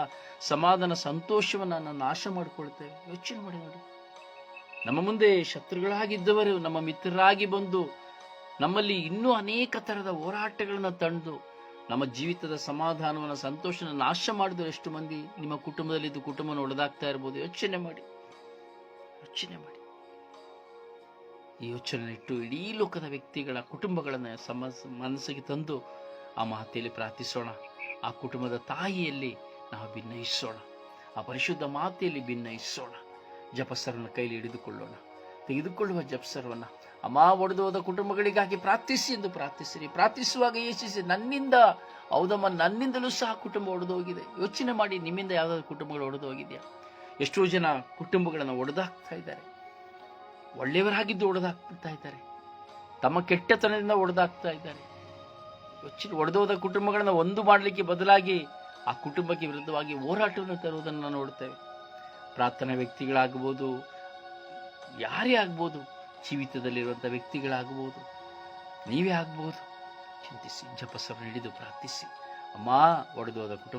ಸಮಾಧಾನ, ಸಂತೋಷವನ್ನು ನಾಶ ಮಾಡಿಕೊಳ್ತೇವೆ. ಯೋಚನೆ ಮಾಡಿ ನೋಡಿ. ನಮ್ಮ ಮುಂದೆ ಶತ್ರುಗಳಾಗಿದ್ದವರು ನಮ್ಮ ಮಿತ್ರರಾಗಿ ಬಂದು ನಮ್ಮಲ್ಲಿ ಇನ್ನೂ ಅನೇಕ ತರದ ಹೋರಾಟಗಳನ್ನು ತಂದು ನಮ್ಮ ಜೀವಿತದ ಸಮಾಧಾನವನ್ನು, ಸಂತೋಷನ ನಾಶ ಮಾಡಿದ್ರು ಎಷ್ಟು ಮಂದಿ ನಿಮ್ಮ ಕುಟುಂಬದಲ್ಲಿದ್ದು ಕುಟುಂಬವನ್ನು ಹೊಡೆದಾಗ್ತಾ ಇರ್ಬೋದು. ಯೋಚನೆ ಮಾಡಿ. ಯೋಚನೆ ಮಾಡಿ. ಈ ಯೋಚನೆ ಇಟ್ಟು ಇಡೀ ಲೋಕದ ವ್ಯಕ್ತಿಗಳ ಕುಟುಂಬಗಳನ್ನು ಮನಸ್ಸಿಗೆ ತಂದು ಆ ಮಾತೆಯಲ್ಲಿ ಪ್ರಾರ್ಥಿಸೋಣ. ಆ ಕುಟುಂಬದ ತಾಯಿಯಲ್ಲಿ ನಾವು ಭಿನ್ನಯಿಸೋಣ. ಆ ಪರಿಶುದ್ಧ ಮಾತೆಯಲ್ಲಿ ಭಿನ್ನಯಿಸೋಣ. ಜಪಸರವನ್ನು ಕೈಲಿ ಹಿಡಿದುಕೊಳ್ಳೋಣ. ತೆಗೆದುಕೊಳ್ಳುವ ಜಪಸರವನ್ನ ಅಮ್ಮ ಒಡೆದು ಹೋದ ಕುಟುಂಬಗಳಿಗಾಗಿ ಪ್ರಾರ್ಥಿಸಿ ಎಂದು ಪ್ರಾರ್ಥಿಸಿರಿ. ಪ್ರಾರ್ಥಿಸುವಾಗ ಯೋಚಿಸಿ, ಹೌದಮ್ಮ, ನನ್ನಿಂದಲೂ ಸಹ ಕುಟುಂಬ ಒಡೆದೋಗಿದೆ. ಯೋಚನೆ ಮಾಡಿ, ನಿಮ್ಮಿಂದ ಯಾವ್ದಾದ್ರು ಕುಟುಂಬಗಳು ಒಡೆದು ಹೋಗಿದೆಯಾ? ಎಷ್ಟೋ ಜನ ಕುಟುಂಬಗಳನ್ನು ಒಡೆದಾಕ್ತಾ ಇದ್ದಾರೆ. ಒಳ್ಳೆಯವರಾಗಿದ್ದು ಒಡೆದಾಕ್ತಾ ಇದ್ದಾರೆ. ತಮ್ಮ ಕೆಟ್ಟತನದಿಂದ ಒಡೆದಾಕ್ತಾ ಇದ್ದಾರೆ. ಒಡೆದೋದ ಕುಟುಂಬಗಳನ್ನ ಒಂದು ಮಾಡಲಿಕ್ಕೆ ಬದಲಾಗಿ ಆ ಕುಟುಂಬಕ್ಕೆ ವಿರುದ್ಧವಾಗಿ ಹೋರಾಟವನ್ನು ತರುವುದನ್ನು ನಾವು ನೋಡ್ತೇವೆ. ಪ್ರಾರ್ಥನಾ ವ್ಯಕ್ತಿಗಳಾಗಬಹುದು, ಯಾರೇ ಆಗ್ಬೋದು, ಜೀವಿತದಲ್ಲಿರುವಂಥ ವ್ಯಕ್ತಿಗಳಾಗಬಹುದು, ನೀವೇ ಆಗ್ಬಹುದು. ಚಿಂತಿಸಿ, ಜಪಸವನ್ನು ಹಿಡಿದು ಪ್ರಾರ್ಥಿಸಿ. ಅಮ್ಮ, ಒಡೆದೋದ ಕುಟುಂಬ